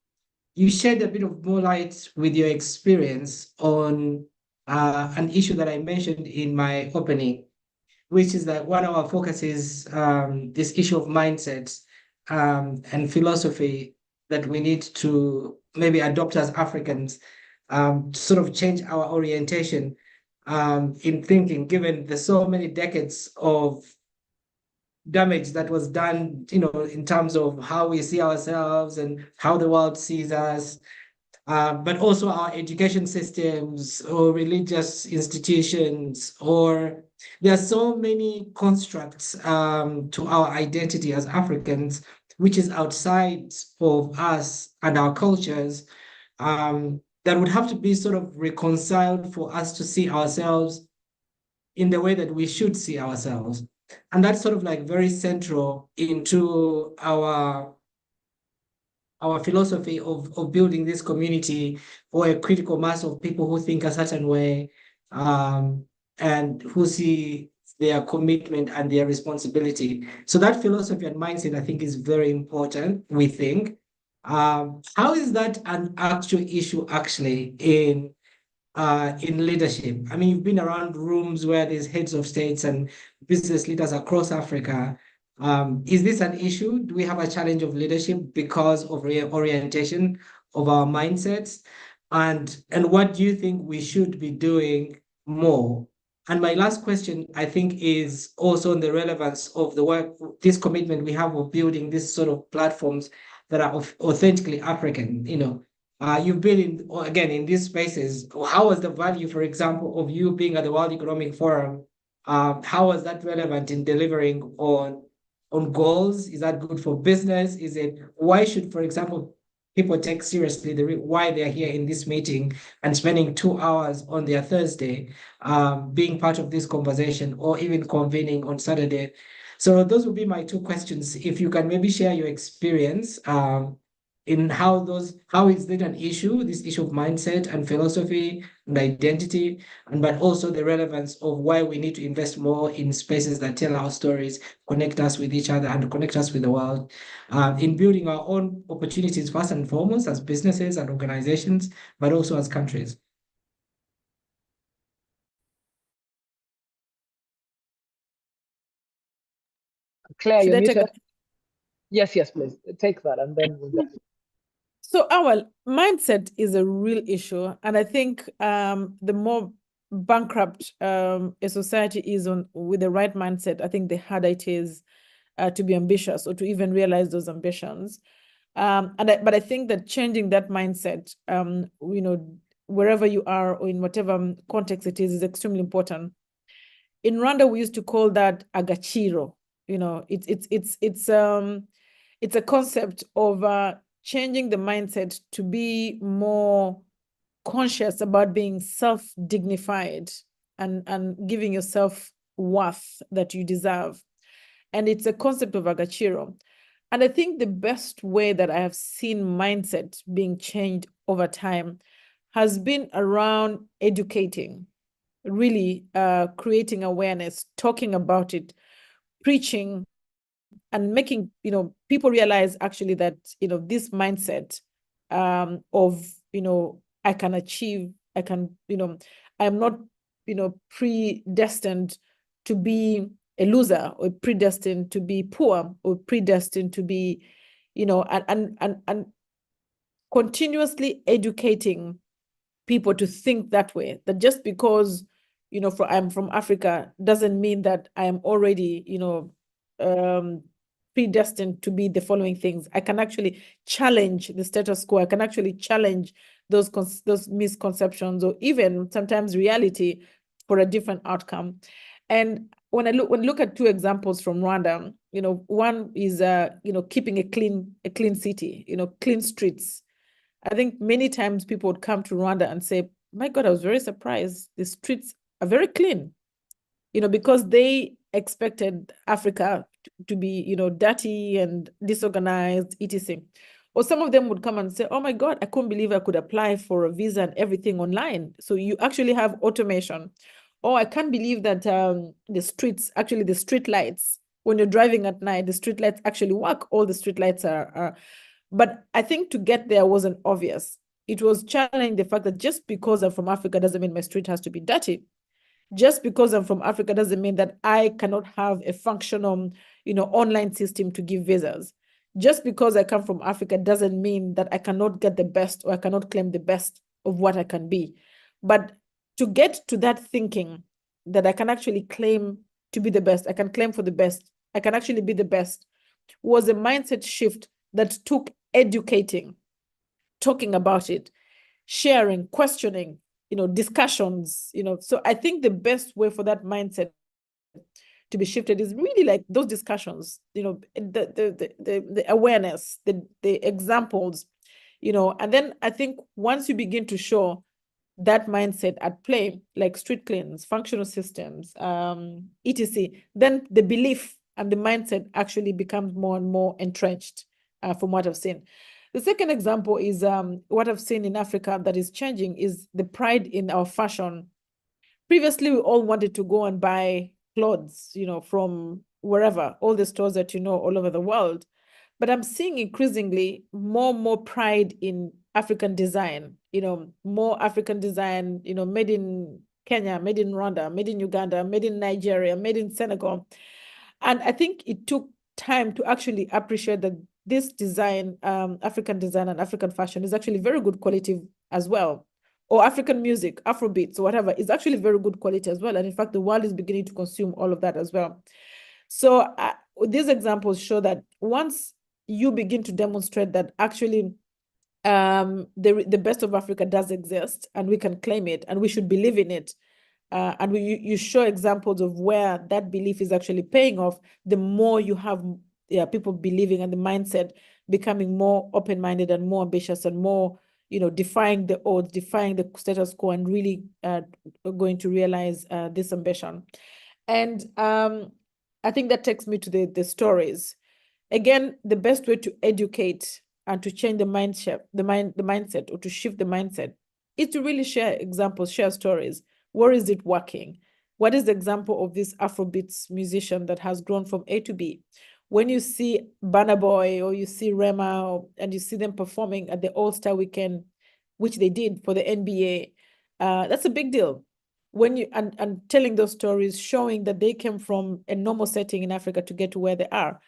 shed a bit of more light with your experience on an issue that I mentioned in my opening, which is that one of our focus is this issue of mindsets and philosophy that we need to maybe adopt as Africans to sort of change our orientation in thinking, given the so many decades of damage that was done, in terms of how we see ourselves and how the world sees us, but also our education systems or religious institutions, or there are so many constructs to our identity as Africans, which is outside of us and our cultures, that would have to be sort of reconciled for us to see ourselves in the way that we should see ourselves. And that's sort of like very central into our philosophy of building this community, or a critical mass of people who think a certain way, and who see their commitment and their responsibility. So that philosophy and mindset, I think, is very important, we think. How is that an actual issue actually in leadership? I mean, you've been around rooms where there's heads of states and business leaders across Africa. Is this an issue? Do we have a challenge of leadership because of reorientation of our mindsets? And what do you think we should be doing more? And my last question, I think, is also on the relevance of the work, this commitment we have of building these sort of platforms that are authentically African, you've been in, again, in these spaces. How was the value, for example, of you being at the World Economic Forum? How was that relevant in delivering on goals? Is that good for business? Is it, why should, for example, people take seriously why they're here in this meeting and spending 2 hours on their Thursday, being part of this conversation, or even convening on Saturday? So those would be my two questions. If you can maybe share your experience in how is it an issue, this issue of mindset and philosophy and identity, and but also the relevance of why we need to invest more in spaces that tell our stories, connect us with each other, and connect us with the world, in building our own opportunities first and foremost as businesses and organizations, but also as countries. Claire, Should you're I take muted. that? Yes, please. Take that, and then we'll get. So our mindset is a real issue. And I think the more bankrupt a society is with the right mindset, I think the harder it is to be ambitious or to even realize those ambitions. But I think that changing that mindset, wherever you are or in whatever context it is extremely important. In Rwanda, we used to call that agachiro. It's a concept of changing the mindset to be more conscious about being self-dignified and giving yourself worth that you deserve. And it's a concept of agachiro. And I think the best way that I have seen mindset being changed over time has been around educating, really creating awareness, talking about it, preaching, and making people realize actually that this mindset of I can achieve, I can I am not predestined to be a loser, or predestined to be poor, or predestined to be and continuously educating people to think that way, that just because I'm from Africa doesn't mean that I am already predestined to be the following things. I can actually challenge the status quo. I can actually challenge those misconceptions, or even sometimes reality, for a different outcome. And when I look at two examples from Rwanda, one is keeping a clean city, clean streets. I think many times people would come to Rwanda and say, my God, I was very surprised. The streets are very clean, because they expected Africa to be, dirty and disorganized, etc. Or some of them would come and say, oh my God, I couldn't believe I could apply for a visa and everything online. So you actually have automation. Or I can't believe that the street lights, when you're driving at night, the street lights actually work. All the street lights are. But I think to get there wasn't obvious. It was challenging the fact that just because I'm from Africa doesn't mean my street has to be dirty. Just because I'm from Africa doesn't mean that I cannot have a functional, online system to give visas. Just because I come from Africa doesn't mean that I cannot get the best, or I cannot claim the best of what I can be. But to get to that thinking that I can actually claim to be the best, I can claim for the best, I can actually be the best, was a mindset shift that took educating, talking about it, sharing, questioning, discussions, So I think the best way for that mindset to be shifted is really like those discussions, the awareness, the examples, and then I think once you begin to show that mindset at play, like street cleans, functional systems, etc., then the belief and the mindset actually becomes more and more entrenched, from what I've seen. The second example is what I've seen in Africa that is changing is the pride in our fashion. Previously, we all wanted to go and buy clothes, from wherever, all the stores that all over the world. But I'm seeing increasingly more pride in African design, more African design, made in Kenya, made in Rwanda, made in Uganda, made in Nigeria, made in Senegal. And I think it took time to actually appreciate that this design, African design and African fashion, is actually very good quality as well. Or African music, Afrobeats, or whatever, is actually very good quality as well. And in fact, the world is beginning to consume all of that as well. So these examples show that once you begin to demonstrate that actually the best of Africa does exist, and we can claim it, and we should believe in it. And you show examples of where that belief is actually paying off. The more you have people believing, and the mindset becoming more open-minded and more ambitious and more, defying the odds, defying the status quo, and really going to realize this ambition. And I think that takes me to the stories. Again, the best way to educate and to change the mindset, or to shift the mindset, is to really share examples, share stories. Where is it working? What is the example of this Afrobeats musician that has grown from A to B? When you see Burna Boy, or you see Rema, and you see them performing at the All-Star Weekend, which they did for the NBA, that's a big deal. When you and telling those stories, showing that they came from a normal setting in Africa to get to where they are,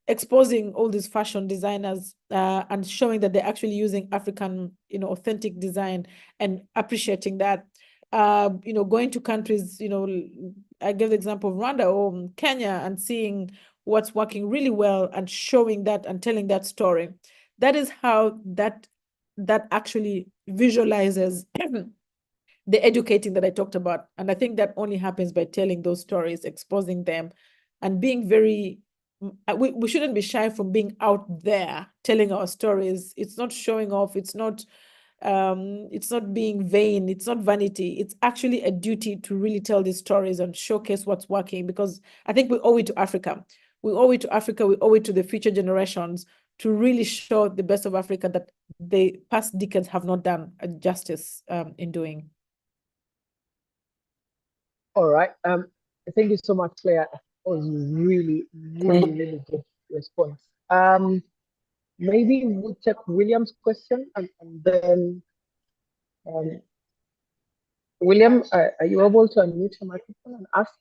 exposing all these fashion designers and showing that they're actually using African, authentic design, and appreciating that. Going to countries, I gave the example of Rwanda or Kenya, and seeing what's working really well, and showing that and telling that story. That is how that actually visualizes the educating that I talked about. And I think that only happens by telling those stories, exposing them, and being very, we shouldn't be shy from being out there telling our stories. It's not showing off. It's not being vain. It's not vanity. It's actually a duty to really tell these stories and showcase what's working, because I think we owe it to Africa. We owe it to Africa. We owe it to the future generations to really show the best of Africa that the past decades have not done justice in doing. All right. Thank you so much, Claire. That was really, really, really good response. Maybe we'll take William's question, and then William, are you able to unmute your microphone and ask?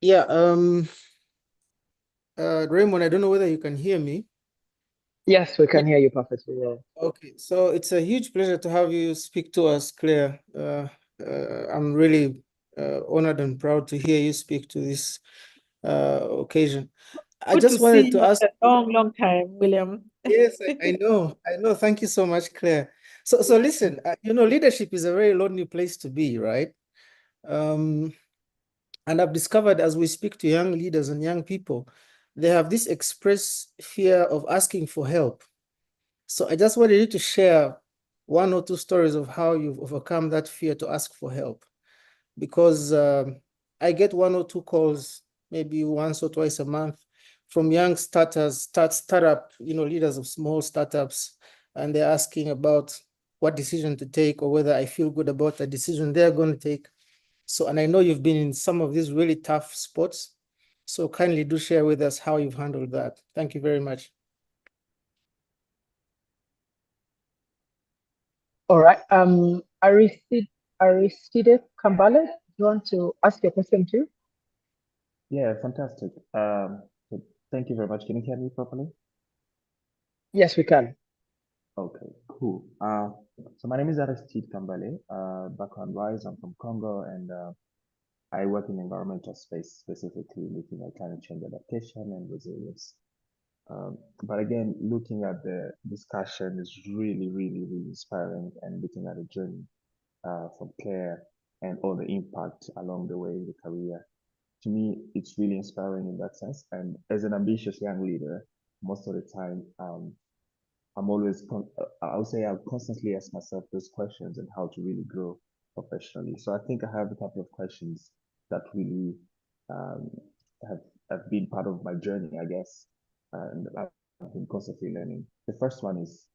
Yeah, Raymond, I don't know whether you can hear me. Yes, we can hear you perfectly well. Okay, so it's a huge pleasure to have you speak to us, Claire. I'm really honored and proud to hear you speak to this occasion. I Good just to wanted see to you ask. a long time, William. Yes, I know. Thank you so much, Claire. So listen, leadership is a very lonely place to be, right? And I've discovered, as we speak to young leaders and young people, they have this express fear of asking for help. So I just wanted you to share one or two stories of how you've overcome that fear to ask for help. Because I get one or two calls, maybe once or twice a month, from young startup, leaders of small startups, and they're asking about what decision to take, or whether I feel good about the decision they're going to take. So, and I know you've been in some of these really tough spots. So kindly do share with us how you've handled that. Thank you very much. All right. Aristide Kambale, do you want to ask your question too? Yeah, fantastic. So thank you very much. Can you hear me properly? Yes, we can. Okay, cool. So my name is Aristide Kambale. Background wise, I'm from Congo, and I work in environmental space, specifically looking at climate change adaptation and resilience. But again, looking at the discussion is really, really, really inspiring, and looking at the journey from Claire and all the impact along the way in the career. To me, it's really inspiring in that sense. And as an ambitious young leader, most of the time, I'm always, I would say I constantly ask myself those questions and how to really grow professionally. So I think I have a couple of questions that really have been part of my journey, I guess, and I've been constantly learning. The first one is,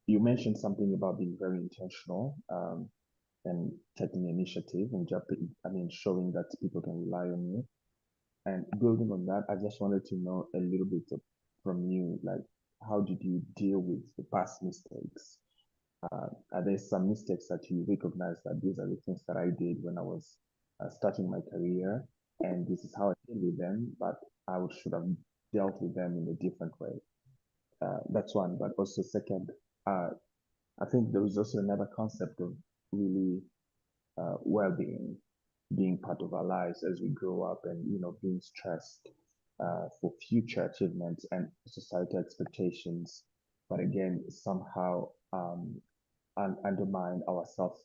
you mentioned something about being very intentional and taking initiative and showing that people can rely on you. And building on that, I just wanted to know a little bit from you, like, how did you deal with the past mistakes? Are there some mistakes that you recognize that these are the things that I did when I was starting my career, and this is how I deal with them, but I should have dealt with them in a different way? That's one. But also second, I think there was also another concept of really well-being. being part of our lives as we grow up, and being stressed for future achievements and societal expectations, but again somehow undermine our self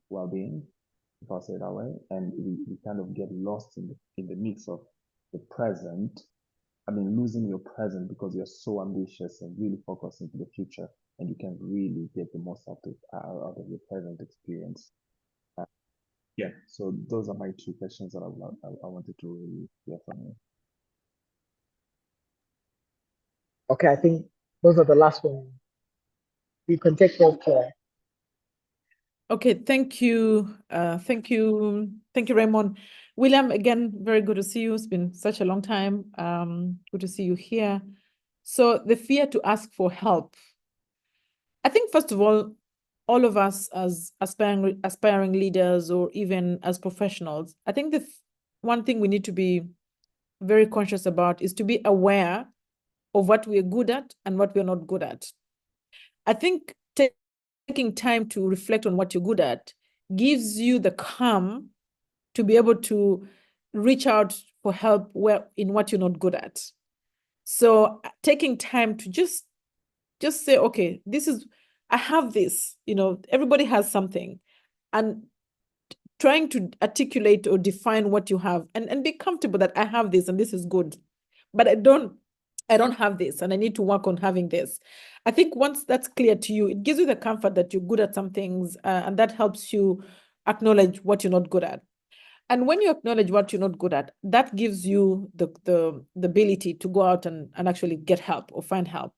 well-being, if I'll say it that way, and we kind of get lost in the mix of the present. I mean, losing your present because you're so ambitious and really focused into the future, and you can really get the most out of your present experience. Yeah, so those are my two questions that I wanted to really hear from you. Okay, I think those are the last ones. You can take those, Claire. Okay, thank you. Thank you, Raymond. William, again, very good to see you. It's been such a long time. Good to see you here. So the fear to ask for help. I think, first of all of us as aspiring leaders, or even as professionals, I think the one thing we need to be very conscious about is to be aware of what we're good at and what we're not good at. I think taking time to reflect on what you're good at gives you the calm to be able to reach out for help in what you're not good at. So taking time to just say, okay, I have this, everybody has something, and trying to articulate or define what you have, and be comfortable that I have this and this is good, but I don't have this and I need to work on having this. I think once that's clear to you, it gives you the comfort that you're good at some things, and that helps you acknowledge what you're not good at. And when you acknowledge what you're not good at, that gives you the ability to go out and actually get help or find help.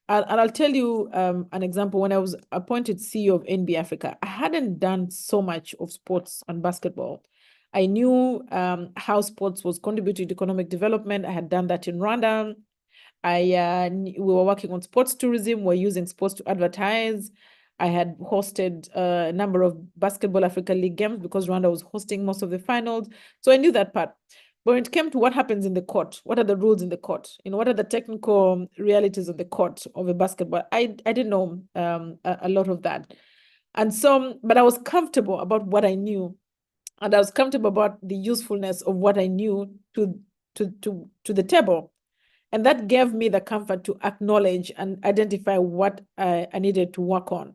And I'll tell you an example. When I was appointed CEO of NB Africa, I hadn't done so much of sports and basketball. I knew how sports was contributing to economic development. I had done that in Rwanda. We were working on sports tourism. We're using sports to advertise. I had hosted a number of Basketball Africa League games because Rwanda was hosting most of the finals. So I knew that part. But when it came to what happens in the court, what are the rules in the court? What are the technical realities of the court of a basketball? I didn't know a lot of that. And so, but I was comfortable about what I knew. And I was comfortable about the usefulness of what I knew to the table. And that gave me the comfort to acknowledge and identify what I needed to work on.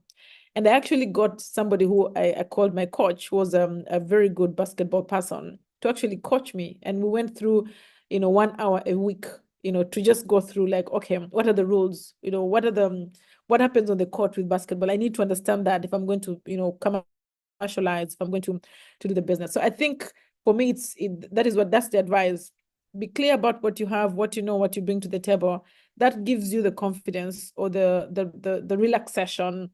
And I actually got somebody who I called my coach, who was a very good basketball person, to actually coach me. And we went through, 1 hour a week, to just go through like, okay, what are the rules? What happens on the court with basketball? I need to understand that if I'm going to, commercialize, if I'm going to do the business. So I think for me, that's the advice. Be clear about what you have, what you know, what you bring to the table. That gives you the confidence or the relaxation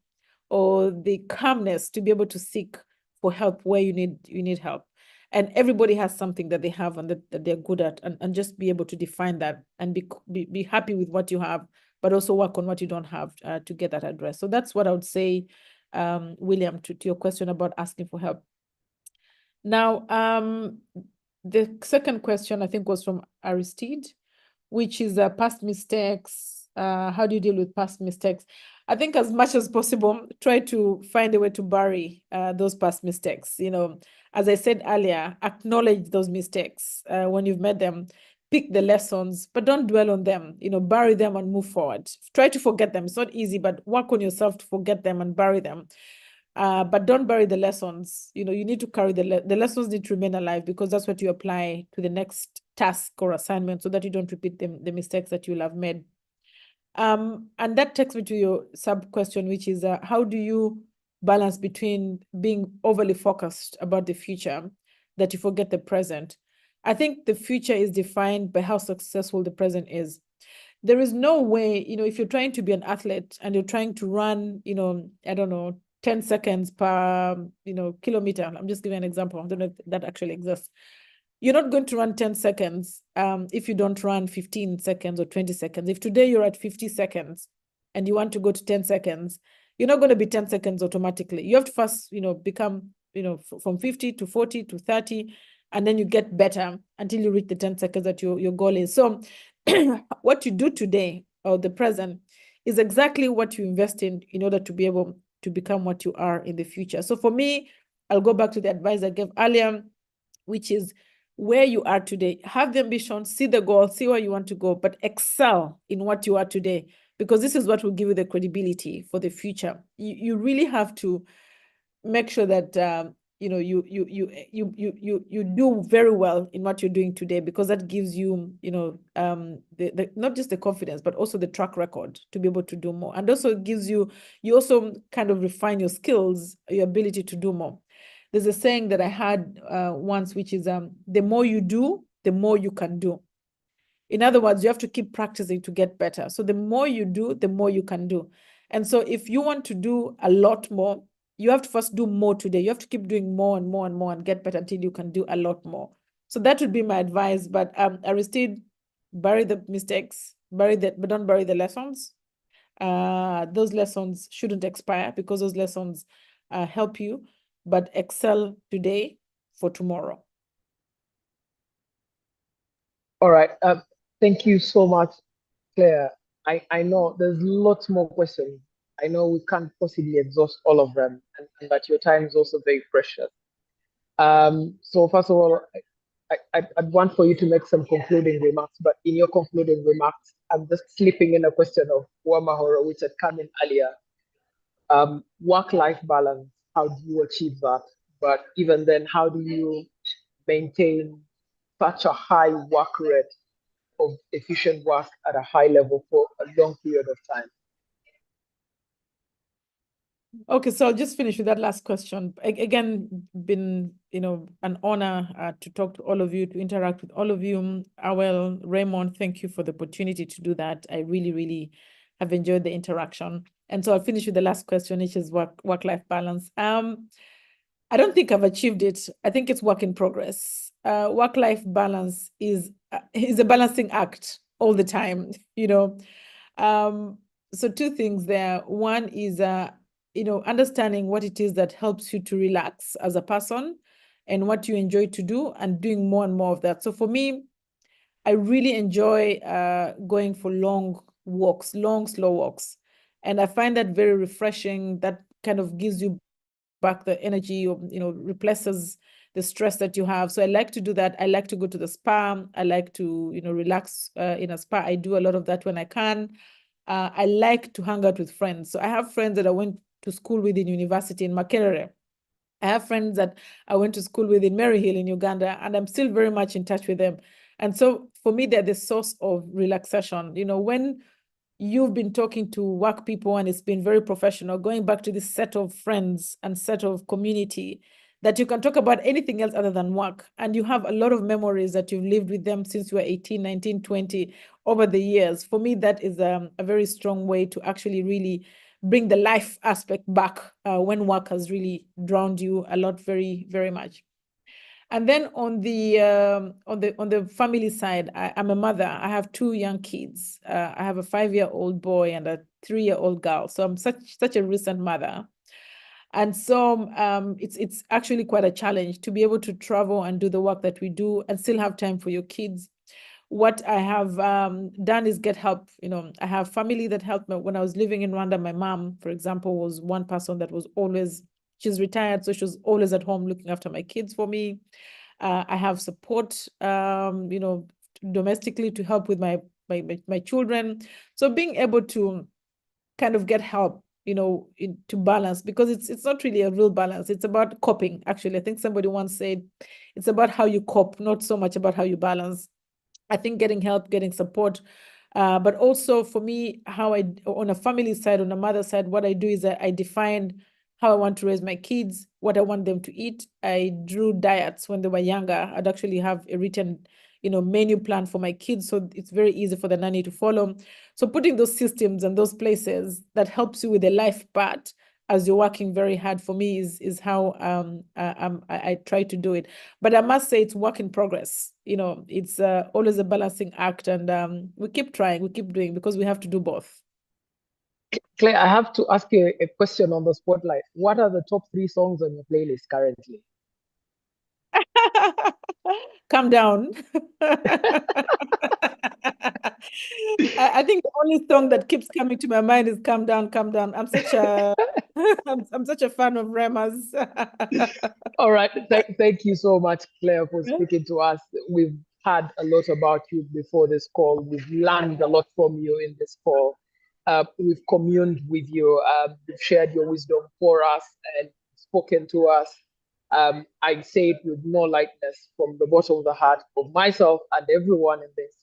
or the calmness to be able to seek for help where you need help. And everybody has something that they have and that they're good at, and just be able to define that and be happy with what you have, but also work on what you don't have to get that addressed. So that's what I would say, William, to your question about asking for help. Now, the second question, I think, was from Aristide, which is past mistakes. How do you deal with past mistakes? I think as much as possible, try to find a way to bury those past mistakes. As I said earlier, acknowledge those mistakes when you've made them. Pick the lessons, but don't dwell on them. Bury them and move forward. Try to forget them. It's not easy, but work on yourself to forget them and bury them. But don't bury the lessons. You need to carry the lessons need to remain alive, because that's what you apply to the next task or assignment, so that you don't repeat the mistakes that you'll have made. And that takes me to your sub question, which is how do you balance between being overly focused about the future that you forget the present? I think the future is defined by how successful the present is. There is no way, if you're trying to be an athlete and you're trying to run, I don't know, 10 seconds per, kilometer. I'm just giving an example. I don't know if that actually exists. You're not going to run 10 seconds if you don't run 15 seconds or 20 seconds. If today you're at 50 seconds and you want to go to 10 seconds, you're not going to be 10 seconds automatically. You have to first, become, from 50 to 40 to 30, and then you get better until you reach the 10 seconds that your goal is. So what you do today or the present is exactly what you invest in order to be able to become what you are in the future. So for me, I'll go back to the advice I gave earlier, which is where you are today. Have the ambition, see the goal, see where you want to go, but excel in what you are today, because this is what will give you the credibility for the future. You really have to make sure that you know you do very well in what you're doing today, because that gives you the not just the confidence but also the track record to be able to do more, and also gives you also kind of refine your skills, your ability to do more. There's a saying that I had once, which is the more you do, the more you can do. In other words, you have to keep practicing to get better. So the more you do, the more you can do. And so if you want to do a lot more, you have to first do more today. You have to keep doing more and more and more and get better until you can do a lot more. So that would be my advice. But Aristide, bury the mistakes, but don't bury the lessons. Those lessons shouldn't expire, because those lessons help you, but excel today for tomorrow. All right. Thank you so much, Claire. I know there's lots more questions. I know we can't possibly exhaust all of them, and that your time is also very precious. So first of all, I'd want for you to make some concluding remarks, but in your concluding remarks, I'm just slipping in a question of Wamahoro, which had come in earlier. Work-life balance, how do you achieve that? But even then, how do you maintain such a high work rate of efficient work at a high level for a long period of time? Okay, so I'll just finish with that last question. Again, been an honor to talk to all of you, to interact with all of you. Awel, Raymond, thank you for the opportunity to do that. I really, really have enjoyed the interaction. And so I'll finish with the last question, which is work-life balance. I don't think I've achieved it. I think it's work in progress. Work-life balance is a balancing act all the time, So two things there. One is understanding what it is that helps you to relax as a person and what you enjoy to do, and doing more and more of that. So for me, I really enjoy going for long walks, long, slow walks. And I find that very refreshing. That kind of gives you back the energy, or replaces the stress that you have. So I like to do that. I like to go to the spa. I like to relax in a spa. I do a lot of that when I can. I like to hang out with friends. So I have friends that I went to school with in university in Makerere. I have friends that I went to school with in Maryhill in Uganda, and I'm still very much in touch with them. And so for me, they're the source of relaxation. When you've been talking to work people and it's been very professional, going back to this set of friends and set of community that you can talk about anything else other than work. And you have a lot of memories that you've lived with them since you were 18, 19, 20 over the years. For me, that is a very strong way to actually really bring the life aspect back when work has really drowned you a lot, very, very much. And then on the family side, I'm a mother. I have two young kids. I have a 5-year-old boy and a 3-year-old girl. So I'm such a recent mother. And so it's actually quite a challenge to be able to travel and do the work that we do and still have time for your kids. What I have done is get help. I have family that helped me. When I was living in Rwanda, my mom, for example, was one person that was always, she's retired, so she was always at home looking after my kids for me. I have support, domestically to help with my children. So being able to kind of get help, to balance, because it's not really a real balance. It's about coping. Actually, I think somebody once said, it's about how you cope, not so much about how you balance. I think getting help, getting support, but also for me, how on a family side, on a mother side, what I do is that I define how I want to raise my kids, what I want them to eat. I drew diets when they were younger. I'd actually have a written, menu plan for my kids, so it's very easy for the nanny to follow. So putting those systems and those places that helps you with the life part as you're working very hard, for me is how I try to do it. But I must say it's work in progress. It's always a balancing act, and we keep trying, we keep doing, because we have to do both. Claire, I have to ask you a question on the spotlight. What are the top 3 songs on your playlist currently? Calm down. I think the only song that keeps coming to my mind is Calm Down, Calm Down. I'm such a I'm such a fan of Rema's. All right. Thank you so much, Claire, for speaking to us. We've had a lot about you before this call. We've learned a lot from you in this call. We've communed with you. You've shared your wisdom for us and spoken to us. I say it with no lightness from the bottom of the heart of myself and everyone in this.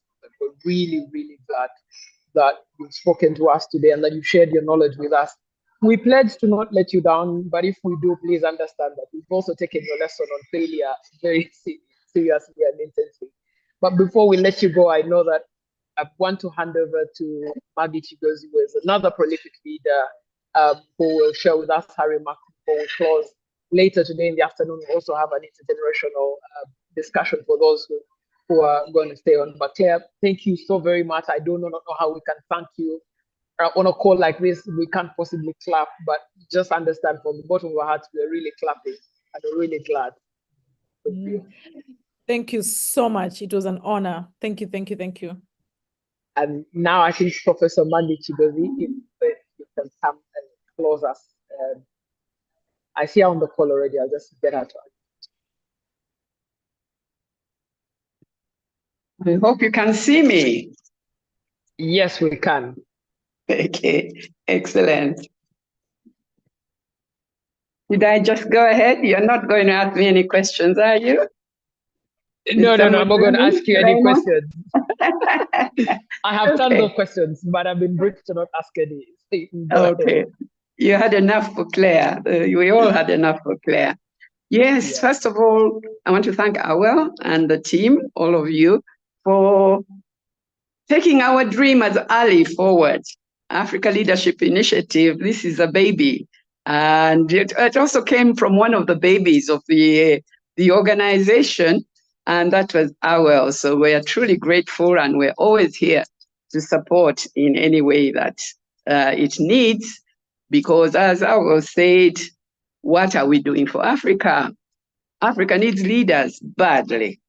We're really, really glad that you've spoken to us today and that you've shared your knowledge with us. We pledge to not let you down, but if we do, please understand that we've also taken your lesson on failure very seriously and intensely. But before we let you go, I know that I want to hand over to Maggie Chigozie, who is another prolific leader who will share with us her remarks before we close. Later today in the afternoon, we also have an intergenerational discussion for those who are going to stay on. But Claire, thank you so very much. I don't know how we can thank you. On a call like this, we can't possibly clap, but just understand from the bottom of our hearts, we're really clapping and we're really glad. Thank you. Thank you so much. It was an honor. Thank you, thank you, thank you. And now I think Professor Maggie Chigozie, if you can come and close us. I see her on the call already. I'll just get her to. I hope you can see me. Yes, we can. Okay, excellent. Did I just go ahead? You're not going to ask me any questions, are you? No, I'm not going to ask you any Raymond? questions. I have tons of questions, but I've been briefed to not ask any. Okay. You had enough for Claire. We all had enough for Claire. Yes, Yeah. First of all, I want to thank Awel and the team, all of you, for taking our dream as early forward. Africa Leadership Initiative, this is a baby. And it also came from one of the babies of the organization, and that was Awel. So we are truly grateful, and we're always here to support in any way that it needs, because as Awel said, what are we doing for Africa? Africa needs leaders badly,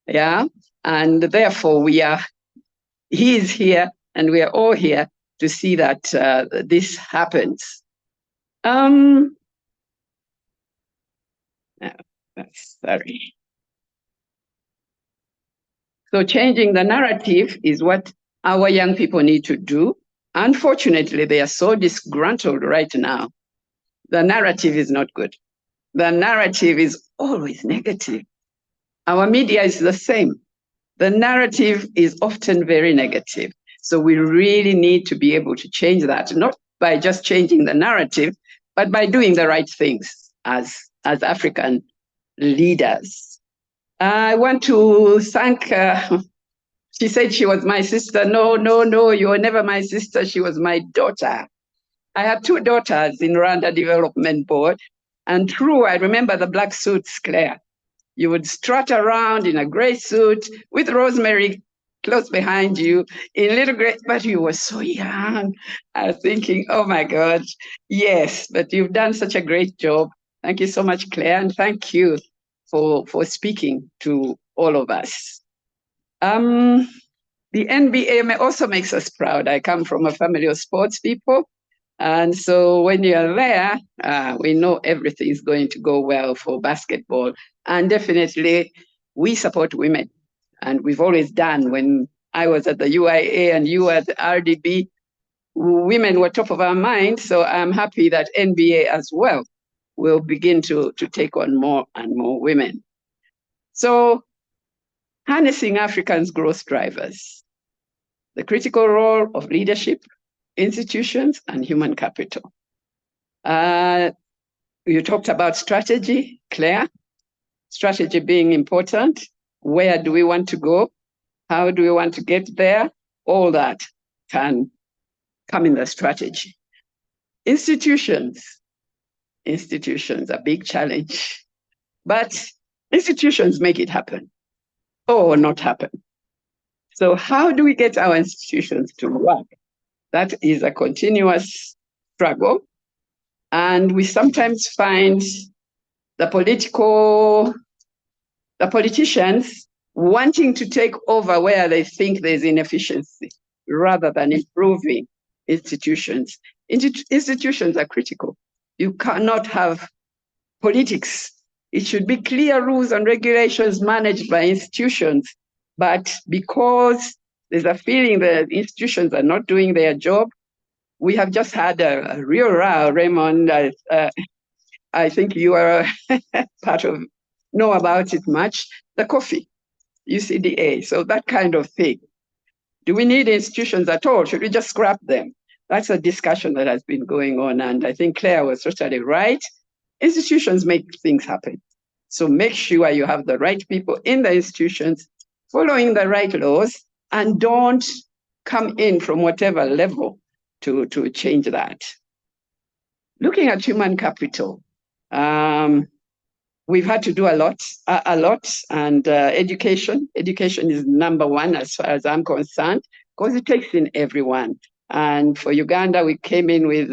yeah? And therefore he is here, and we are all here to see that this happens. Sorry. So changing the narrative is what our young people need to do. Unfortunately, they are so disgruntled right now. The narrative is not good. The narrative is always negative. Our media is the same. The narrative is often very negative. So we really need to be able to change that, not by just changing the narrative, but by doing the right things as African leaders. I want to thank, she said she was my sister. No, you were never my sister. She was my daughter. I have two daughters in Rwanda Development Board. And true, I remember the black suits, Claire. You would strut around in a gray suit with Rosemary close behind you in little gray, but you were so young. I was thinking, oh my God, yes, but you've done such a great job. Thank you so much, Claire, and thank you for speaking to all of us. The NBA also makes us proud. I come from a family of sports people. And so when you're there, we know everything is going to go well for basketball. And definitely, we support women. And we've always done. When I was at the UIA and you were at the RDB, women were top of our mind. So I'm happy that NBA as well will begin to take on more and more women. So harnessing Africans' growth drivers, the critical role of leadership, institutions, and human capital. You talked about strategy, Claire. Strategy being important. Where do we want to go? How do we want to get there? All that can come in the strategy. Institutions, a big challenge. But institutions make it happen or not happen. So how do we get our institutions to work? That is a continuous struggle. And we sometimes find the politicians wanting to take over where they think there's inefficiency rather than improving institutions. Institutions are critical. You cannot have politics. It should be clear rules and regulations managed by institutions. But because there's a feeling that institutions are not doing their job, we have just had a real row, Raymond. I think you are part of, know about it much, the coffee, UCDA, so that kind of thing. Do we need institutions at all? Should we just scrap them? That's a discussion that has been going on, and I think Claire was totally right. Institutions make things happen. So make sure you have the right people in the institutions, following the right laws, and don't come in from whatever level to change that. Looking at human capital, we've had to do a lot, and education is number one as far as I'm concerned, because it takes in everyone. And for Uganda, we came in with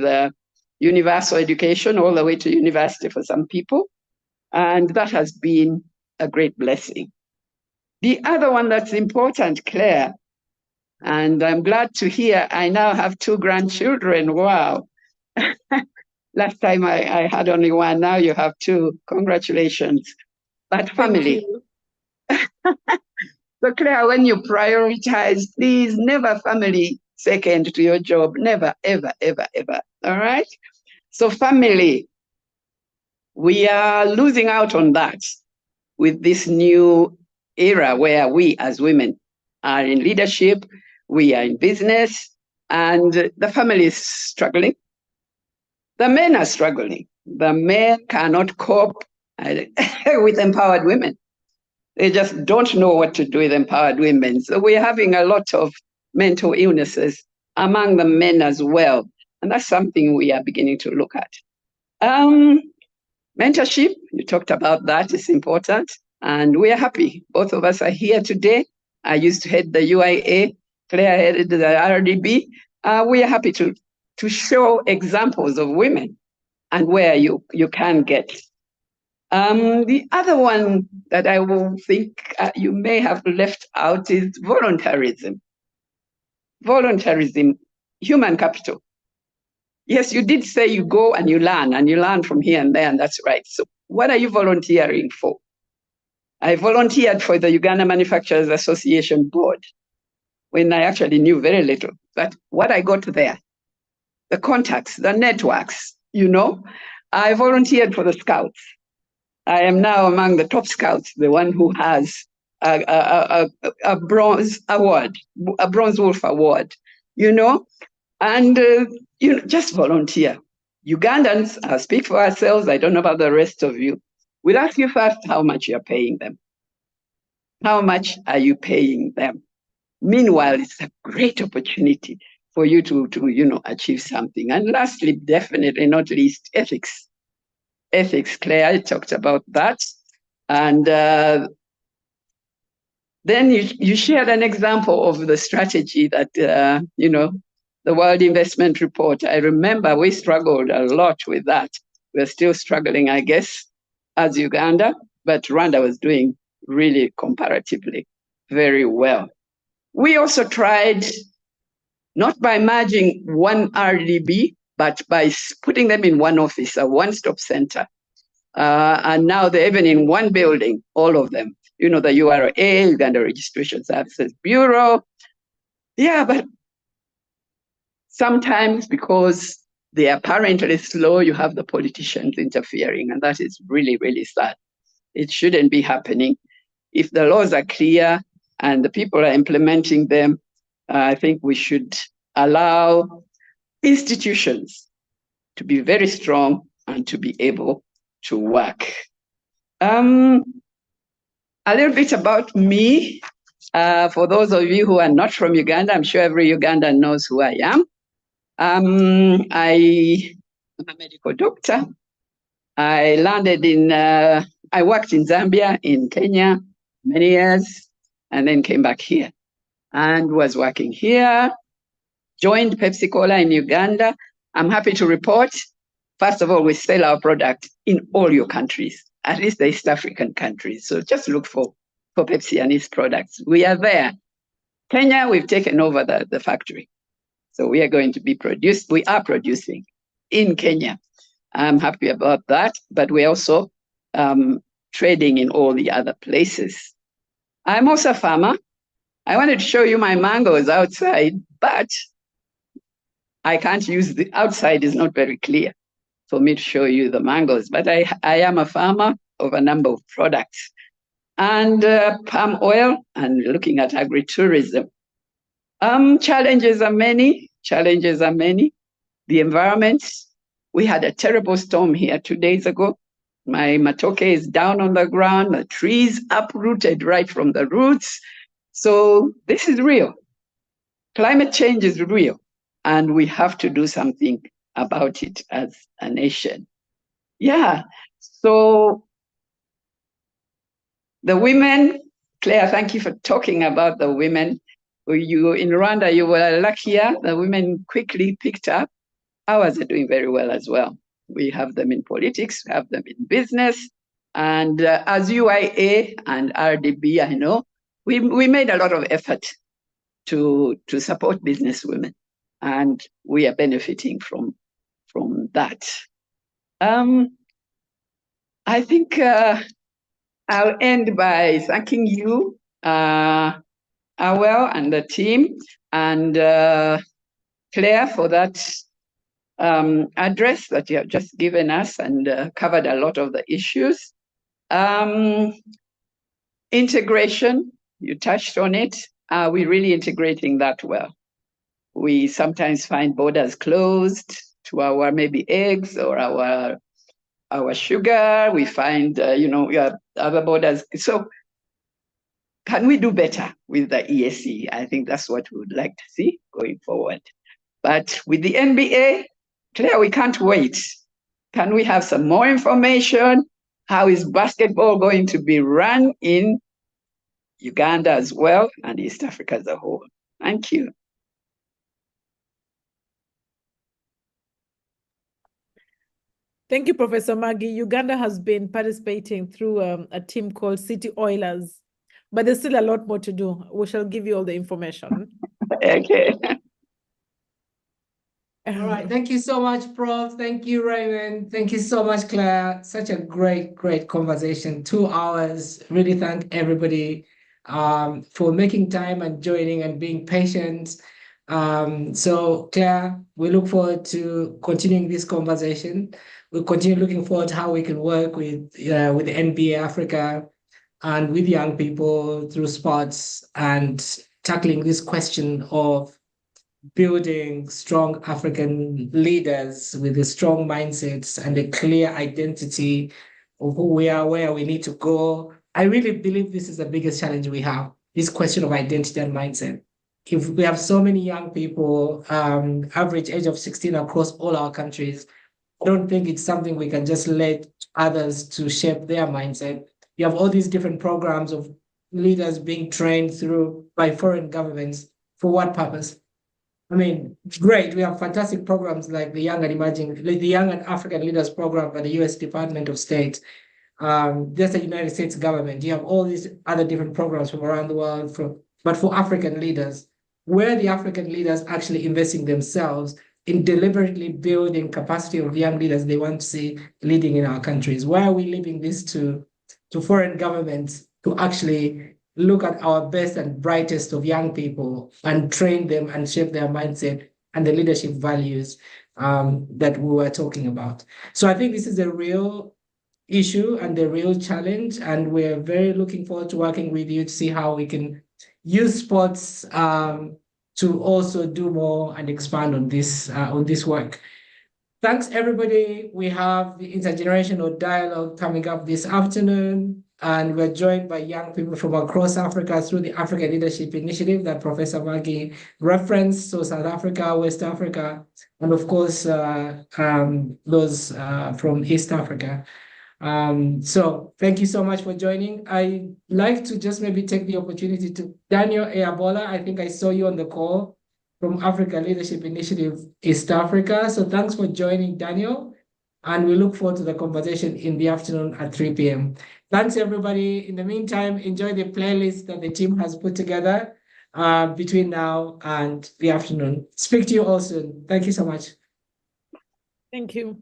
universal education all the way to university for some people, and that has been a great blessing. The other one that's important, Claire, and I'm glad to hear I now have 2 grandchildren. Wow. Last time I had only 1, now you have 2. Congratulations. But family. So Claire, when you prioritize, please never family second to your job. Never, ever, ever, ever. All right? So family, we are losing out on that with this new era where we as women are in leadership, we are in business, and the family is struggling. The men are struggling. The men cannot cope with empowered women. They just don't know what to do with empowered women. So we're having a lot of mental illnesses among the men as well. And that's something we are beginning to look at. Mentorship, you talked about that, it's important. And we are happy. Both of us are here today. I used to head the UIA, Claire headed the RDB. We are happy to show examples of women and where you can get. The other one that I will think you may have left out is voluntarism. Voluntarism, human capital. Yes, you did say you go and you learn from here and there, and that's right. So what are you volunteering for? I volunteered for the Uganda Manufacturers Association board when I actually knew very little. But what I got there, the contacts, the networks, you know, I volunteered for the Scouts. I am now among the top Scouts, the one who has a bronze award, a Bronze Wolf Award, you know, and you know, just volunteer. Ugandans, I'll speak for ourselves, I don't know about the rest of you. We'll ask you first how much you're paying them. How much are you paying them? Meanwhile, it's a great opportunity for you to you know, achieve something. And lastly, definitely not least, ethics. Ethics, Claire talked about that. And then you shared an example of the strategy that, you know, the World Investment Report. I remember we struggled a lot with that. We're still struggling, I guess, as Uganda, but Rwanda was doing really comparatively very well. We also tried, not by merging one RDB, but by putting them in one office, a one-stop center. And now they're even in one building, all of them. You know, the URA, Uganda Registration Services Bureau. Yeah, but sometimes because they are apparently slow, you have the politicians interfering, and that is really, really sad. It shouldn't be happening. If the laws are clear and the people are implementing them, I think we should allow institutions to be very strong and to be able to work. A little bit about me. For those of you who are not from Uganda, I'm sure every Ugandan knows who I am. I am a medical doctor. I landed in, I worked in Zambia, in Kenya, many years, and then came back here and was working here, joined Pepsi Cola in Uganda. I'm happy to report, first of all, we sell our product in all your countries, at least the East African countries. So just look for Pepsi and its products. We are there. Kenya, we've taken over the factory. So we are going to be we are producing in Kenya. I'm happy about that, but we're also trading in all the other places. I'm also a farmer. I wanted to show you my mangoes outside, but I can't use the outside is not very clear for me to show you the mangoes, but I am a farmer of a number of products and palm oil and looking at agritourism. Challenges are many. The environment, we had a terrible storm here 2 days ago. My matoke is down on the ground, the trees uprooted right from the roots. So this is real. Climate change is real, and we have to do something about it as a nation. Yeah, so the women, Claire, thank you for talking about the women. You in Rwanda, you were luckier. The women quickly picked up. Ours are doing very well as well. We have them in politics, we have them in business. And as UIA and RDB, I know, we made a lot of effort to support business women. And we are benefiting from that. I think I'll end by thanking you, Awel and the team, and Claire for that address that you have just given us and covered a lot of the issues. Integration, you touched on it. Are we really integrating that well? We sometimes find borders closed to our maybe eggs or our sugar. We find, we have other borders. So can we do better with the ESE? I think that's what we would like to see going forward. But with the NBA, Claire, we can't wait. Can we have some more information? How is basketball going to be run in Uganda as well and East Africa as a whole? Thank you. Thank you, Professor Maggie. Uganda has been participating through a team called City Oilers, but there's still a lot more to do. We shall give you all the information. Okay. All right. Thank you so much, Prof. Thank you, Raymond. Thank you so much, Claire. Such a great conversation. 2 hours. Really thank everybody for making time and joining and being patient. So, Claire, we look forward to continuing this conversation. We'll continue looking forward to how we can work with the NBA Africa and with young people through sports and tackling this question of building strong African leaders with a strong mindsets and a clear identity of who we are, where we need to go. I really believe this is the biggest challenge we have, this question of identity and mindset. If we have so many young people, average age of 16 across all our countries, I don't think it's something we can just let others to shape their mindset. You have all these different programs of leaders being trained through by foreign governments. For what purpose? I mean, great. We have fantastic programs like the Young and African Leaders Program by the U.S. Department of State. Just the United States government. You have all these other different programs from around the world. But for African leaders, where the African leaders actually investing themselves in deliberately building capacity of young leaders they want to see leading in our countries? Why are we leaving this to foreign governments to actually look at our best and brightest of young people and train them and shape their mindset and the leadership values that we were talking about? So I think this is a real issue and a real challenge, and we're very looking forward to working with you to see how we can use sports to also do more and expand on this work. Thanks, everybody. We have the intergenerational dialogue coming up this afternoon, and we're joined by young people from across Africa through the African Leadership Initiative that Professor Maggie referenced. So South Africa, West Africa, and of course, those from East Africa. So thank you so much for joining. I'd like to just maybe take the opportunity to Daniel Eyabola. I think I saw you on the call from Africa Leadership Initiative East Africa. So thanks for joining, Daniel. And we look forward to the conversation in the afternoon at 3 p.m. Thanks, everybody. In the meantime, enjoy the playlist that the team has put together between now and the afternoon. Speak to you all soon. Thank you so much. Thank you.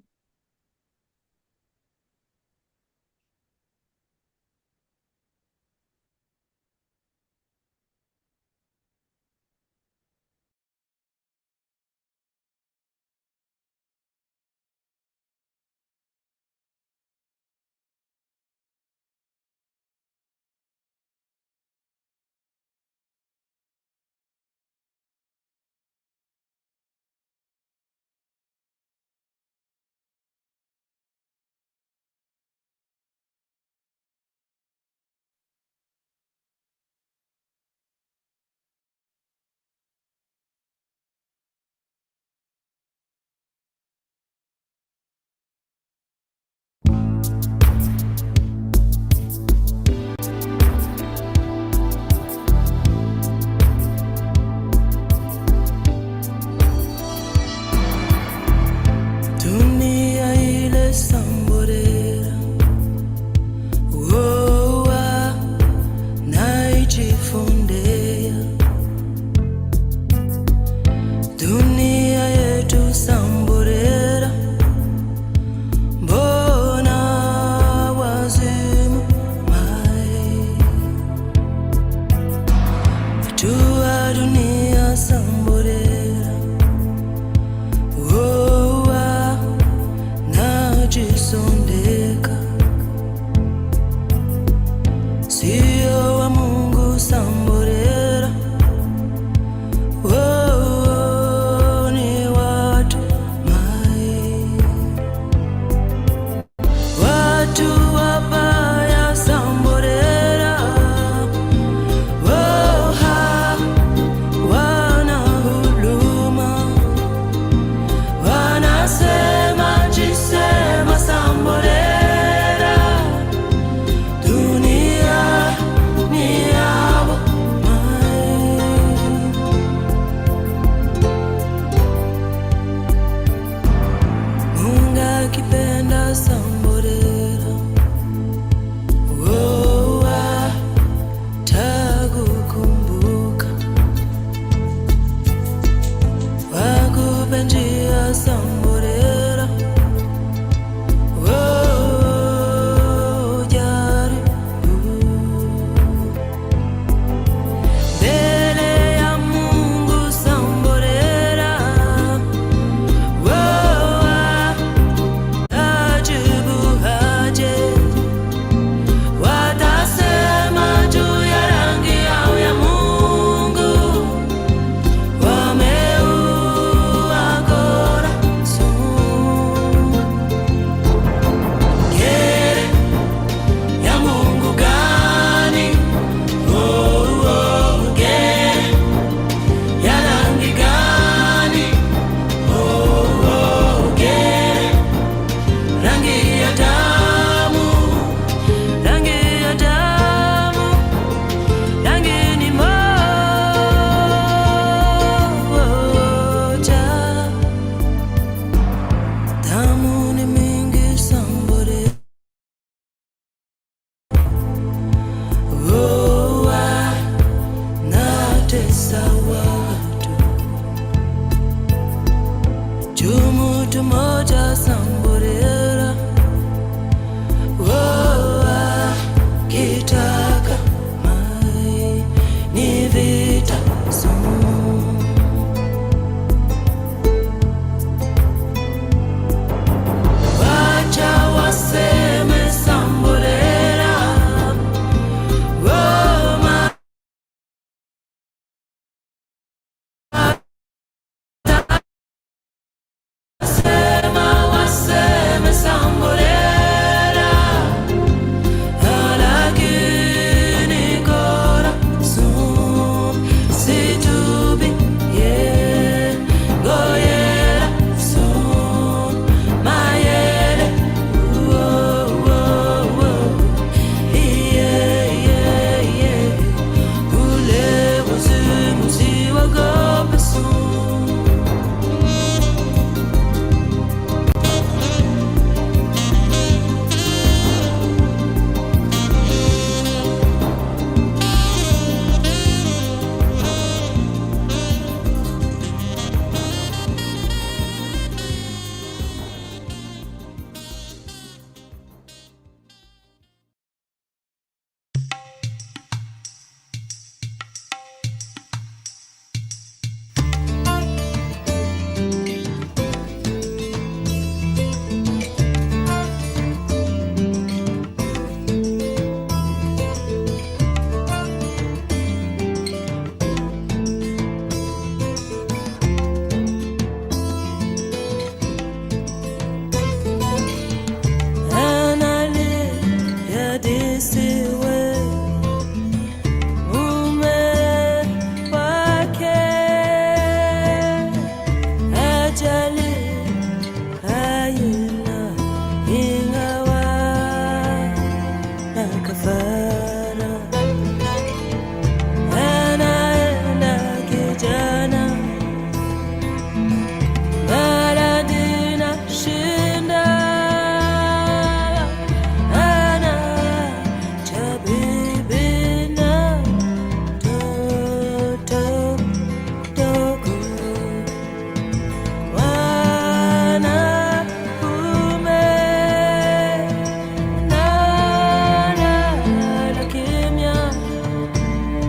akipenda samborera. Oh, atakukumbuka. Wakupe njia samborera. Oh, jaribu. Mbele ya Mungu samborera. Oh, ajibu haje. Watasema juu ya rangi yao ya Mungu. Wameua corazón. Quiere ya Mungu gani? Oh, oh, quiere ya rangi gani? Oh, oh, quiere rangi ya damu, rangi ya damu, rangi ni moja. Damu ni mingi sambore. Oh, natesa watu. Jumutu moja samborera.